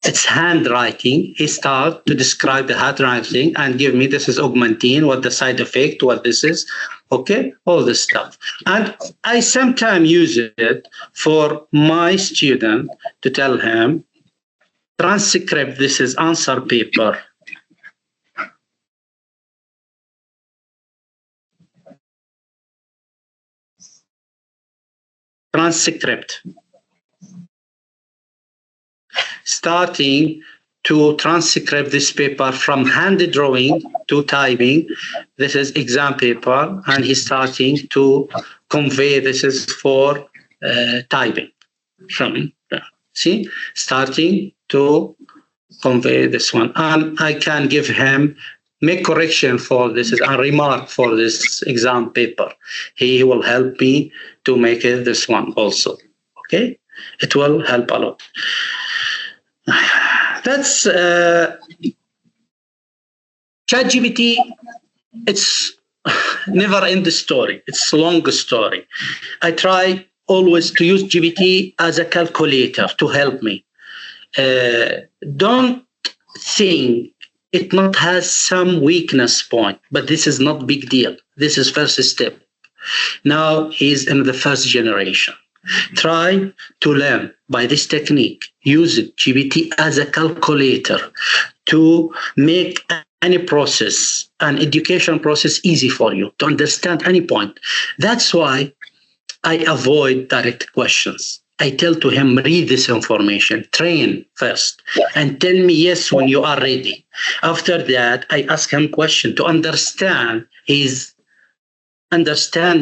It's handwriting. He starts to describe the handwriting and give me this is augmentin, what the side effect, what this is, okay, all this stuff. And I sometimes use it for my student to tell him, transcript, this is answer paper. Transcript. Starting to transcribe this paper from hand drawing to typing. This is exam paper, and he's starting to convey this is for typing. See, starting to convey this one. And I can give him, make correction for this and remark for this exam paper. He will help me to make it this one also. Okay, it will help a lot. That's ChatGPT. It's never end the story. It's a long story. I try always to use GPT as a calculator to help me. Don't think it not has some weakness point, but this is not big deal. This is first step. Now he's in the first generation. Try to learn by this technique. Use GPT as a calculator to make any process, an education process, easy for you to understand any point. That's why I avoid direct questions. I tell to him, read this information, train first, and tell me yes when you are ready. After that, I ask him question to understand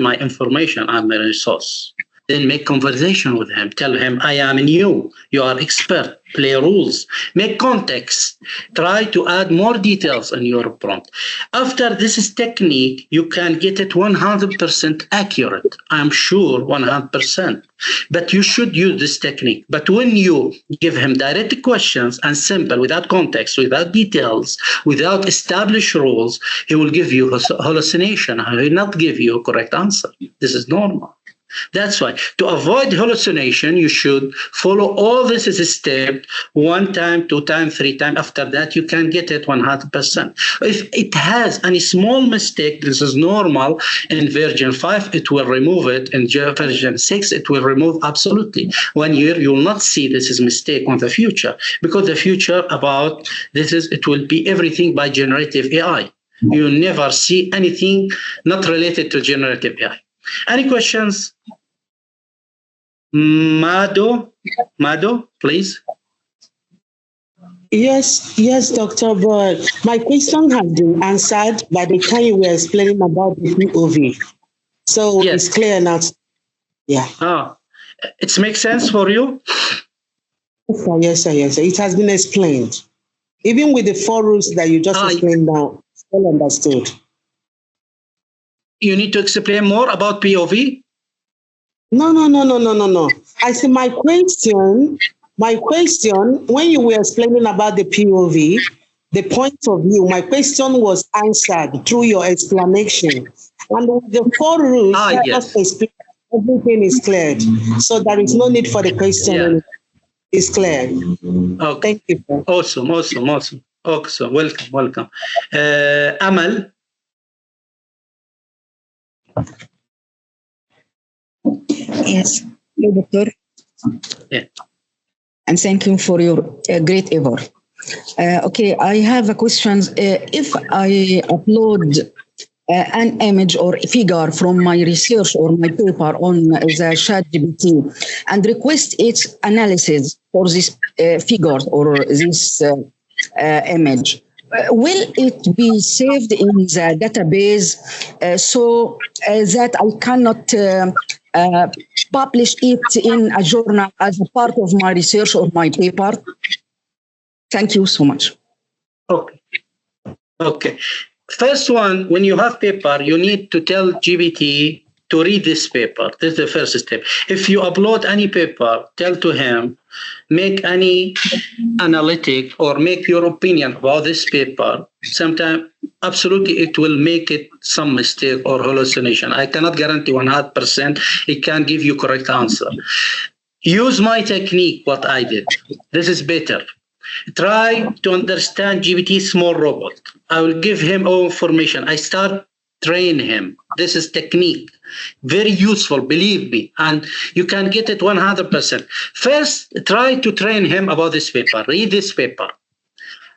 my information and my resource. Then make conversation with him. Tell him, I am new. You are expert. Play rules. Make context. Try to add more details in your prompt. After this technique, you can get it 100% accurate. I'm sure 100%. But you should use this technique. But when you give him direct questions and simple, without context, without details, without established rules, he will give you hallucination. He will not give you a correct answer. This is normal. That's why to avoid hallucination, you should follow all this as a step 1 time, 2 times, 3 times. After that, you can get it 100%. If it has any small mistake, this is normal. In version 5, it will remove it. In version 6, it will remove absolutely. 1 year, you will not see this is mistake on the future, because the future about this is, it will be everything by generative AI. You never see anything not related to generative AI. Any questions? Mado, please. Yes, Dr. But my question has been answered by the time you were explaining about the POV. So yes. It's clear now. Yeah. Oh, it makes sense for you? Yes, sir. It has been explained. Even with the 4 rules that you just explained now, it's well understood. You need to explain more about POV? No. I see my question, when you were explaining about the POV, the point of view, my question was answered through your explanation. And with the 4 rules, yes. Everything is cleared. So there is no need for the question. Yeah. It's clear. Okay. Thank you. Awesome. Welcome. Amal. Yes, Doctor. Yeah. And thank you for your great effort. Okay, I have a question. If I upload an image or figure from my research or my paper on the ChatGPT and request its analysis for this figure or this image, will it be saved in the database so that I cannot publish it in a journal as a part of my research or my paper? Thank you so much. Okay. First one, when you have paper, you need to tell GPT to read this paper. This is the first step. If you upload any paper, tell to him, make any analytic or make your opinion about this paper. Sometimes, absolutely, it will make it some mistake or hallucination. I cannot guarantee 100% it can give you correct answer. Use my technique, what I did. This is better. Try to understand GPT small robot. I will give him all information. I start train him. This is technique. Very useful, believe me. And you can get it 100%. First, try to train him about this paper. Read this paper.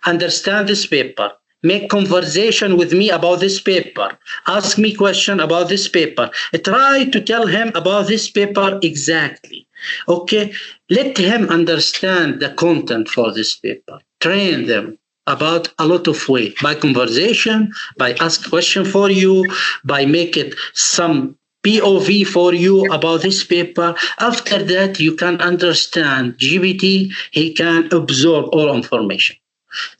Understand this paper. Make conversation with me about this paper. Ask me question about this paper. Try to tell him about this paper exactly. Okay, let him understand the content for this paper. Train them about a lot of ways, by conversation, by ask question for you, by make it some POV for you about this paper. After that, you can understand GPT, he can absorb all information.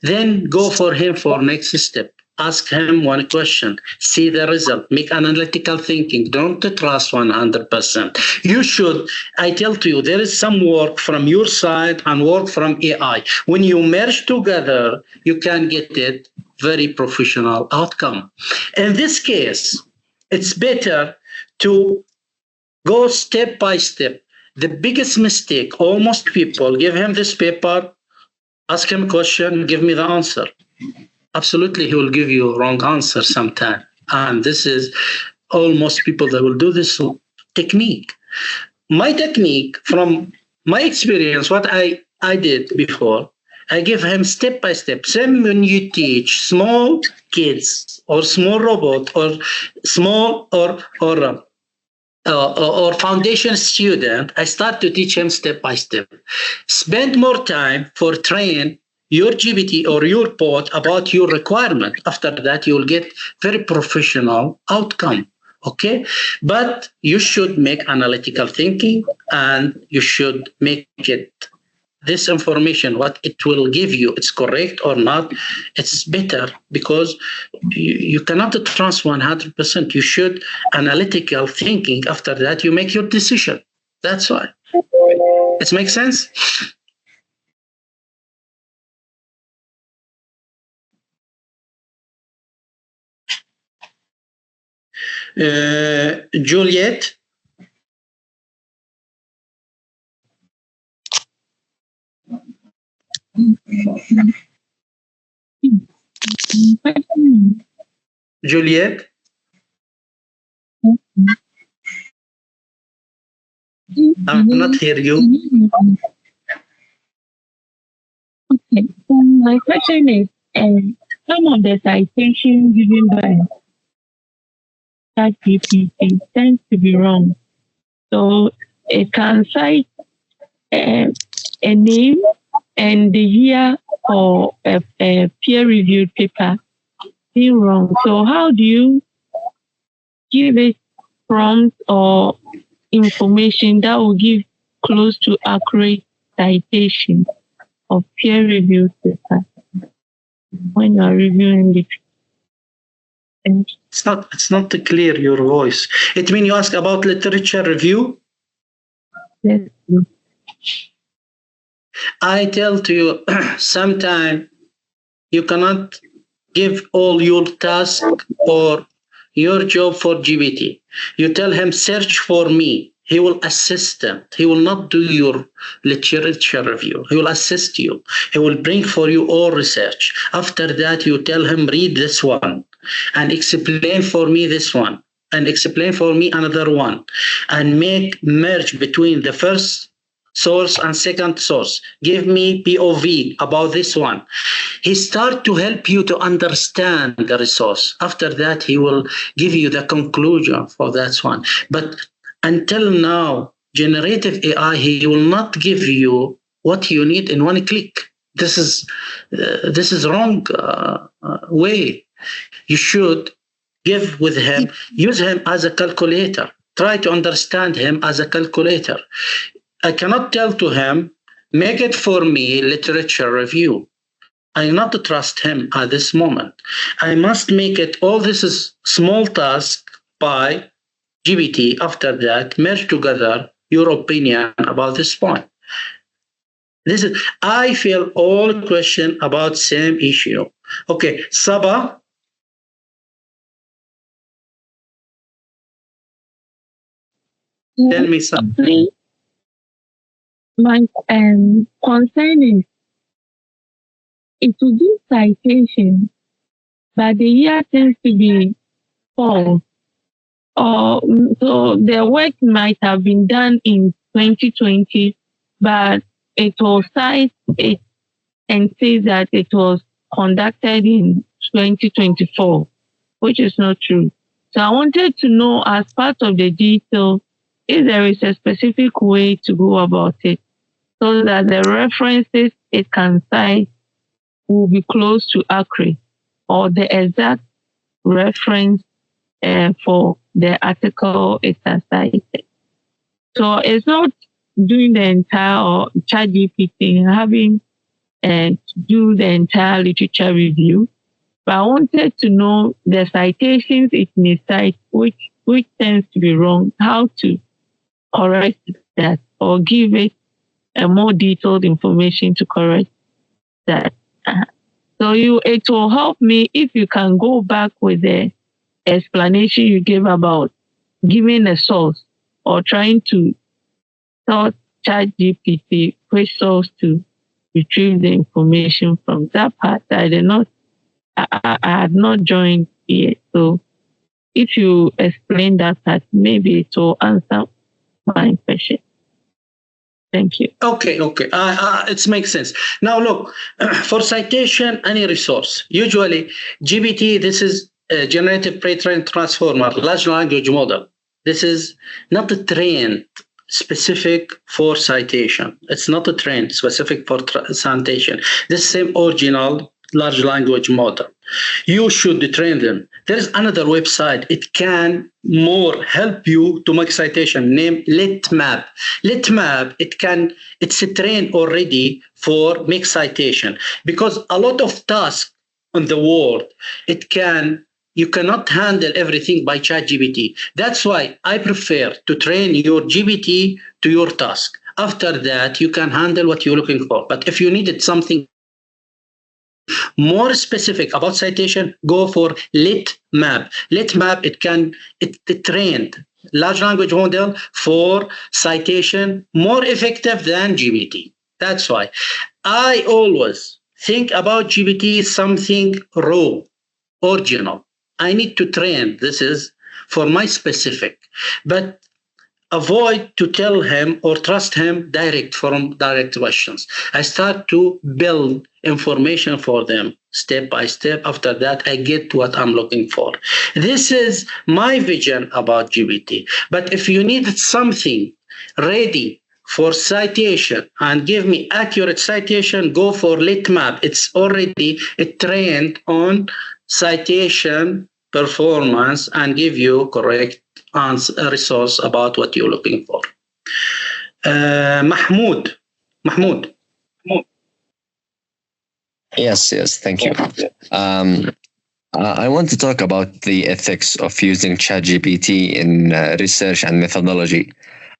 Then go for him for next step. Ask him one question, see the result, make analytical thinking. Don't trust 100%. You should, I tell to you, there is some work from your side and work from AI. When you merge together, you can get it very professional outcome. In this case, it's better to go step by step. The biggest mistake, almost people give him this paper, ask him a question, give me the answer. Absolutely, he will give you a wrong answer sometime. And this is almost people that will do this technique. My technique, from my experience, what I did before, I give him step by step. Same when you teach small kids or small robot or small or foundation student, I start to teach him step by step. Spend more time for train your GPT or your bot about your requirement. After that, you will get very professional outcome. Okay, but you should make analytical thinking, and you should make it this information, what it will give you, it's correct or not. It's better because you cannot trust 100%. You should analytical thinking. After that, you make your decision. That's why. It makes sense. Juliet. Juliet. I cannot hear you. Okay. My question is, some of the citations given by ChatGPT tends to be wrong. So it can cite a name and the year for a peer-reviewed paper being wrong. So how do you give it prompt or information that will give close to accurate citation of peer-reviewed paper when you are reviewing it? It's not clear, your voice. It means you ask about literature review? Yes. I tell to you, sometimes you cannot give all your task or your job for GPT. You tell him, search for me. He will assist them. He will not do your literature review. He will assist you. He will bring for you all research. After that, you tell him, read this one and explain for me this one. and explain for me another one, and merge between the first source and second source. Give me POV about this one. He start to help you to understand the resource. After that, he will give you the conclusion for that one. But until now, generative AI, he will not give you what you need in one click. This is wrong way. You should give with him, use him as a calculator. Try to understand him as a calculator. I cannot tell to him, make it for me literature review. I not trust him at this moment. I must make it all this is small task by GPT. After that, merge together your opinion about this point. This is, I feel all question about same issue. Okay, Saba. Tell me something. My concern is it will give citation, but the year tends to be false. So the work might have been done in 2020, but it will cite it and say that it was conducted in 2024, which is not true. So I wanted to know, as part of the detail, if there is a specific way to go about it, so that the references it can cite will be close to accurate, or the exact reference for the article it has cited. So it's not doing the entire or ChatGPT, having to do the entire literature review, but I wanted to know the citations it may cite, which tends to be wrong, how to correct that or give it a more detailed information to correct that. So it will help me if you can go back with the explanation you gave about giving a source or trying to tell ChatGPT which source to retrieve the information from. That part I had not joined yet. So if you explain that part, maybe it will answer my question. Thank you. Okay. It makes sense. Now look, for citation, any resource. Usually GPT, this is a generative pre-trained transformer, large language model. This is not a trained specific for citation. It's not a trained specific for citation. This same original large language model. You should train them. There's another website. It can more help you to make citation, named LitMap. LitMap, it's a train already for make citation, because a lot of tasks on the world, you cannot handle everything by ChatGPT. That's why I prefer to train your GPT to your task. After that, you can handle what you're looking for. But if you needed something more specific about citation, go for LitMap. LitMap, it trained large language model for citation more effective than GPT. That's why I always think about GPT something raw, original. I need to train. This is for my specific, but avoid to tell him or trust him direct questions. I start to build information for them step by step. After that, I get what I'm looking for. This is my vision about GPT. But if you need something ready for citation and give me accurate citation, go for LitMap. It's already trained on citation performance and give you correct answer, resource about what you're looking for. Mahmoud. Yes, thank you. I want to talk about the ethics of using ChatGPT in research and methodology.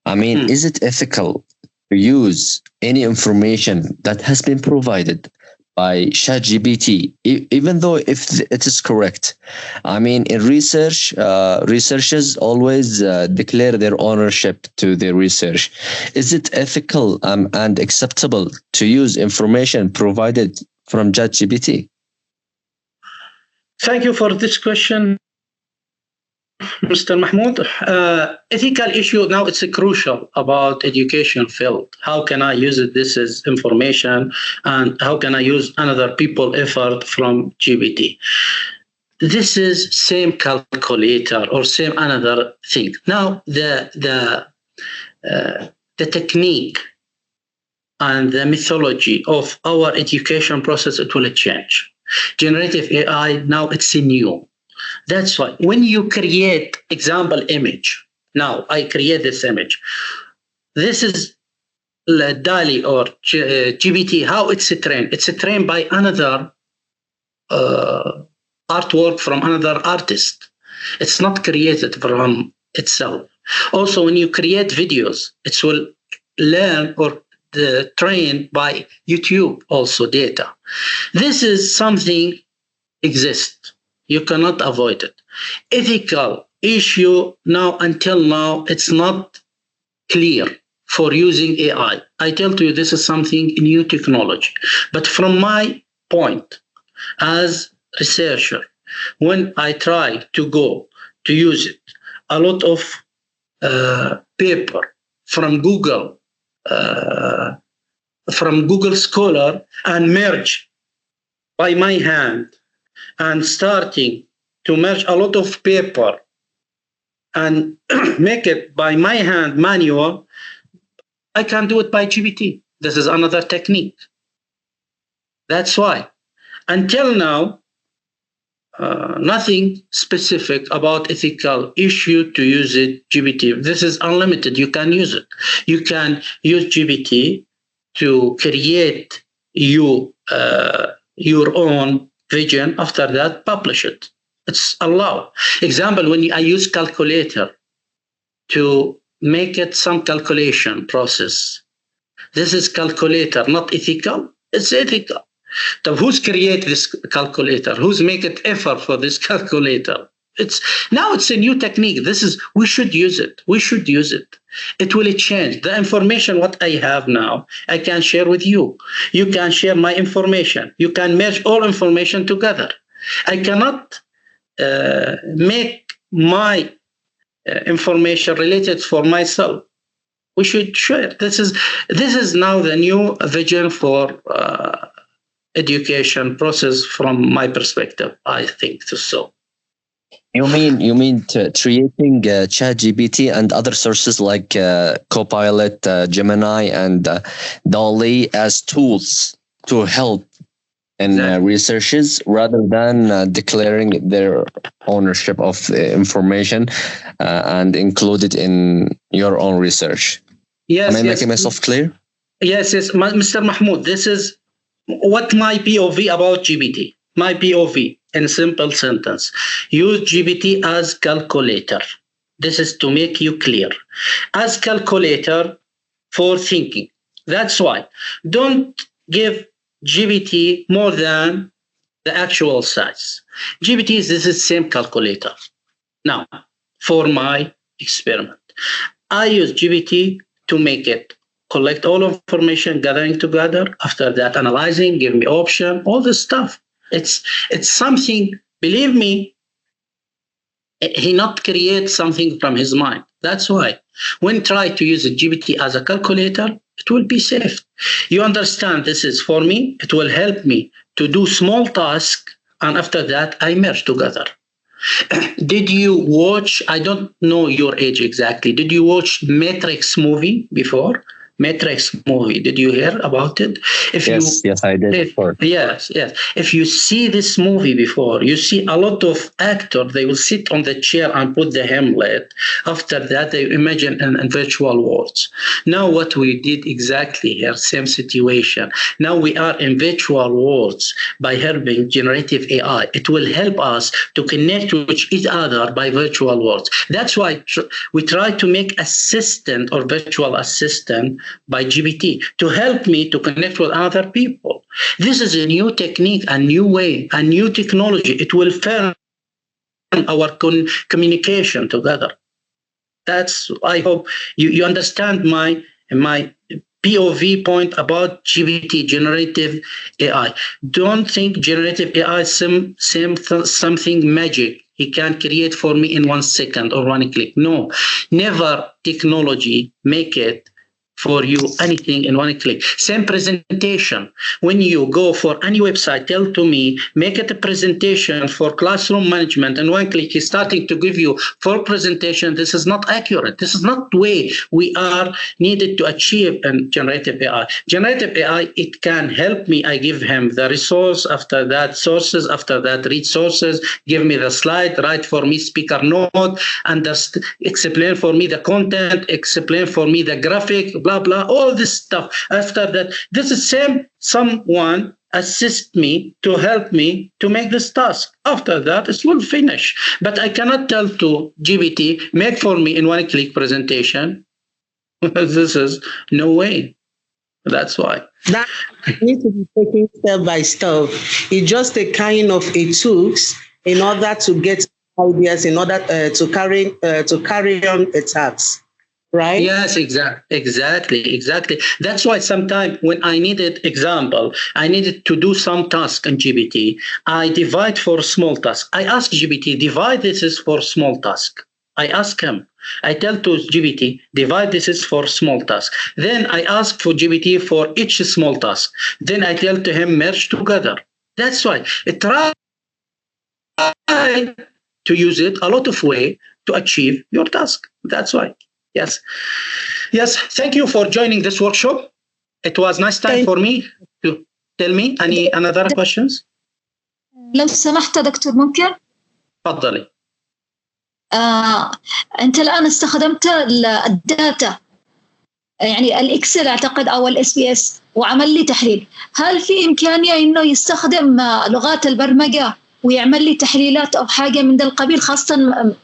I mean, is it ethical to use any information that has been provided by ChatGPT, even though if it is correct? I mean, in research, researchers always declare their ownership to their research. Is it ethical and acceptable to use information provided from ChatGPT? Thank you for this question. Mr. Mahmoud, ethical issue now, it's a crucial about education field. How can I use it? This is information, and how can I use another people effort from GPT? This is same calculator or same another thing. Now the technique and the methodology of our education process, it will change. Generative AI now, it's new. That's why when you create example image, now I create this image. This is DALL-E or GPT, how it's trained. It's trained by another artwork from another artist. It's not created from itself. Also, when you create videos, it will learn or trained by YouTube also data. This is something exists. You cannot avoid it. Ethical issue now, until now, it's not clear for using AI. I tell you, this is something new technology. But from my point as researcher, when I try to go to use it, a lot of paper from Google Scholar and merge by my hand, and starting to merge a lot of paper and make it by my hand manual, I can do it by GPT. This is another technique. That's why until now, nothing specific about ethical issue to use it GPT. This is unlimited. You can use it. You can use GPT to create your own vision. After that, publish it. It's allowed. Example, when I use calculator to make it some calculation process. This is calculator, not ethical. It's ethical. So who's create this calculator? Who's make it effort for this calculator? Now it's a new technique. We should use it. We should use it. It will change. The information what I have now, I can share with you. You can share my information. You can merge all information together. I cannot make my information related for myself. We should share. This is now the new vision for education process from my perspective. I think so. You mean creating ChatGPT and other sources like Copilot, Gemini, and DALL-E as tools to help in researches rather than declaring their ownership of information and include it in your own research. Yes, Am I making myself clear? Yes, Mr. Mahmoud, this is what my POV about GPT. My POV in simple sentence. Use GPT as calculator. This is to make you clear. As calculator for thinking. That's why. Don't give GPT more than the actual size. GPT is the same calculator. Now, for my experiment, I use GPT to make it collect all information, gathering together. After that, analyzing, give me option, all this stuff. It's something, believe me, he not create something from his mind. That's why when try to use a GPT as a calculator, it will be safe. You understand, this is for me, it will help me to do small tasks, and after that, I merge together. Did you watch, I don't know your age exactly, did you watch Matrix movie before? Matrix movie, did you hear about it? Yes, I did. Yes. If you see this movie before, you see a lot of actors, they will sit on the chair and put the helmet. After that, they imagine in virtual worlds. Now what we did exactly here, same situation. Now we are in virtual worlds by helping generative AI. It will help us to connect with each other by virtual worlds. That's why we try to make assistant or virtual assistant by GPT to help me to connect with other people. This is a new technique, a new way, a new technology. It will firm our communication together. That's, I hope you understand my POV point about GPT, generative AI. Don't think generative AI is something magic. He can create for me in 1 second or 1 click. No, never technology make it for you anything in 1 click. Same presentation. When you go for any website, tell to me, make it a presentation for classroom management in 1 click. He's starting to give you full presentation. This is not accurate. This is not the way we are needed to achieve in generative AI. Generative AI, it can help me. I give him the resource, after that sources, after that read sources, give me the slide, write for me speaker note, explain for me the content, explain for me the graphic, blah, blah, all this stuff. After that, this is someone assist me to help me to make this task. After that, it will finish. But I cannot tell to GPT, make for me in 1 click presentation. This is no way. That's why. That needs to be taken step by step. It's just a kind of a tools in order to get ideas, in order to carry on a task. Right? Yes, exactly. That's why sometimes when I needed example, I needed to do some task in GPT, I divide for small task. I ask GPT, divide this is for small task. I ask him. I tell to GPT, divide this is for small task. Then I ask for GPT for each small task. Then I tell to him, merge together. That's why try to use it a lot of way to achieve your task. That's why. Yes. Thank you for joining this workshop. It was nice time for me to tell me any another questions. لو سمحت دكتور ممكن؟ تفضلي. أنت الآن استخدمت الداتا يعني الإكسل أعتقد أو الSPSS وعمل لي تحليل. هل في إمكانية إنه يستخدم لغات البرمجة ويعمل لي تحليلات أو حاجة من ذا القبيل، خاصة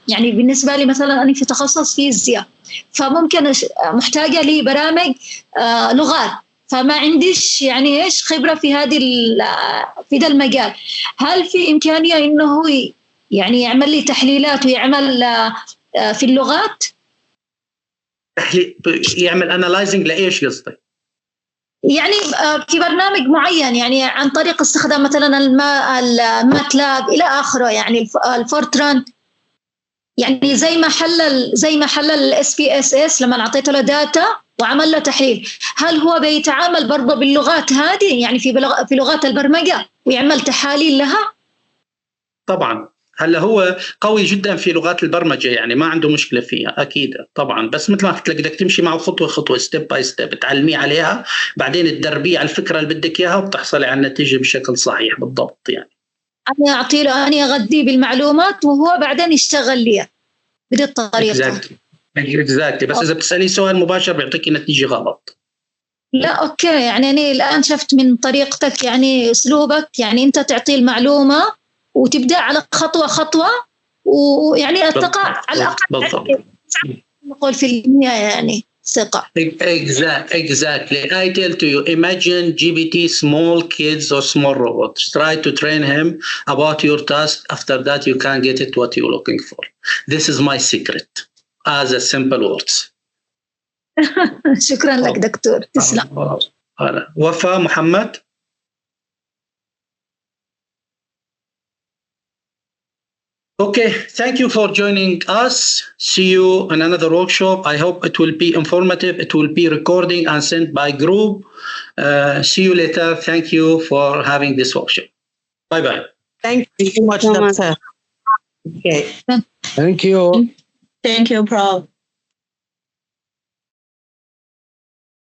يعني بالنسبة لي مثلا أنا في تخصص فيزياء، فممكن محتاجة لي برامج لغات، فما عنديش يعني خبرة في في ذا المجال. هل في إمكانية إنه يعني يعمل لي تحليلات ويعمل في اللغات؟ يعمل analyzing لإيش قصدك؟ يعني في برنامج معين، يعني عن طريق استخدام مثلا الماتلاب إلى آخره، يعني الفورتران، يعني زي ما حلل الSPSS لما أعطيته له داتا وعمل له تحليل. هل هو بيتعامل برضه باللغات هذه يعني في لغات البرمجة ويعمل تحاليل لها؟ طبعا. هلا هو قوي جدا في لغات البرمجه، يعني ما عنده مشكله فيها اكيد طبعا، بس مثل ما قلت لك بدك تمشي معه خطوه خطوه، ستيب باي ستيب، تعلميه عليها، بعدين تدربيه على الفكره اللي بدك اياها وبتحصلي على النتيجه بشكل صحيح بالضبط. يعني انا اعطي له، انا اغذيه بالمعلومات وهو بعدين يشتغل لي بهذه الطريقه. اكزاكتلي. بس اذا بتسالي سؤال مباشر بيعطيكي نتيجه غلط. لا اوكي، يعني انا الان شفت من طريقتك يعني اسلوبك، يعني انت تعطي المعلومه وتبدأ على خطوة ويعني اتقى على الأقل نقول في المية يعني ثقة. Exactly. I tell to you, imagine GPT small kids or small robots. Try to train him about your task. After that, you can get it what you're looking for. This is my secret as a simple words. شكرا لك دكتور، تسلم. وفاء محمد. Okay, thank you for joining us. See you in another workshop. I hope it will be informative. It will be recording and sent by group. See you later. Thank you for having this workshop. Bye-bye. Thank you so much, Doctor. Okay. Thank you. Thank you, Prof.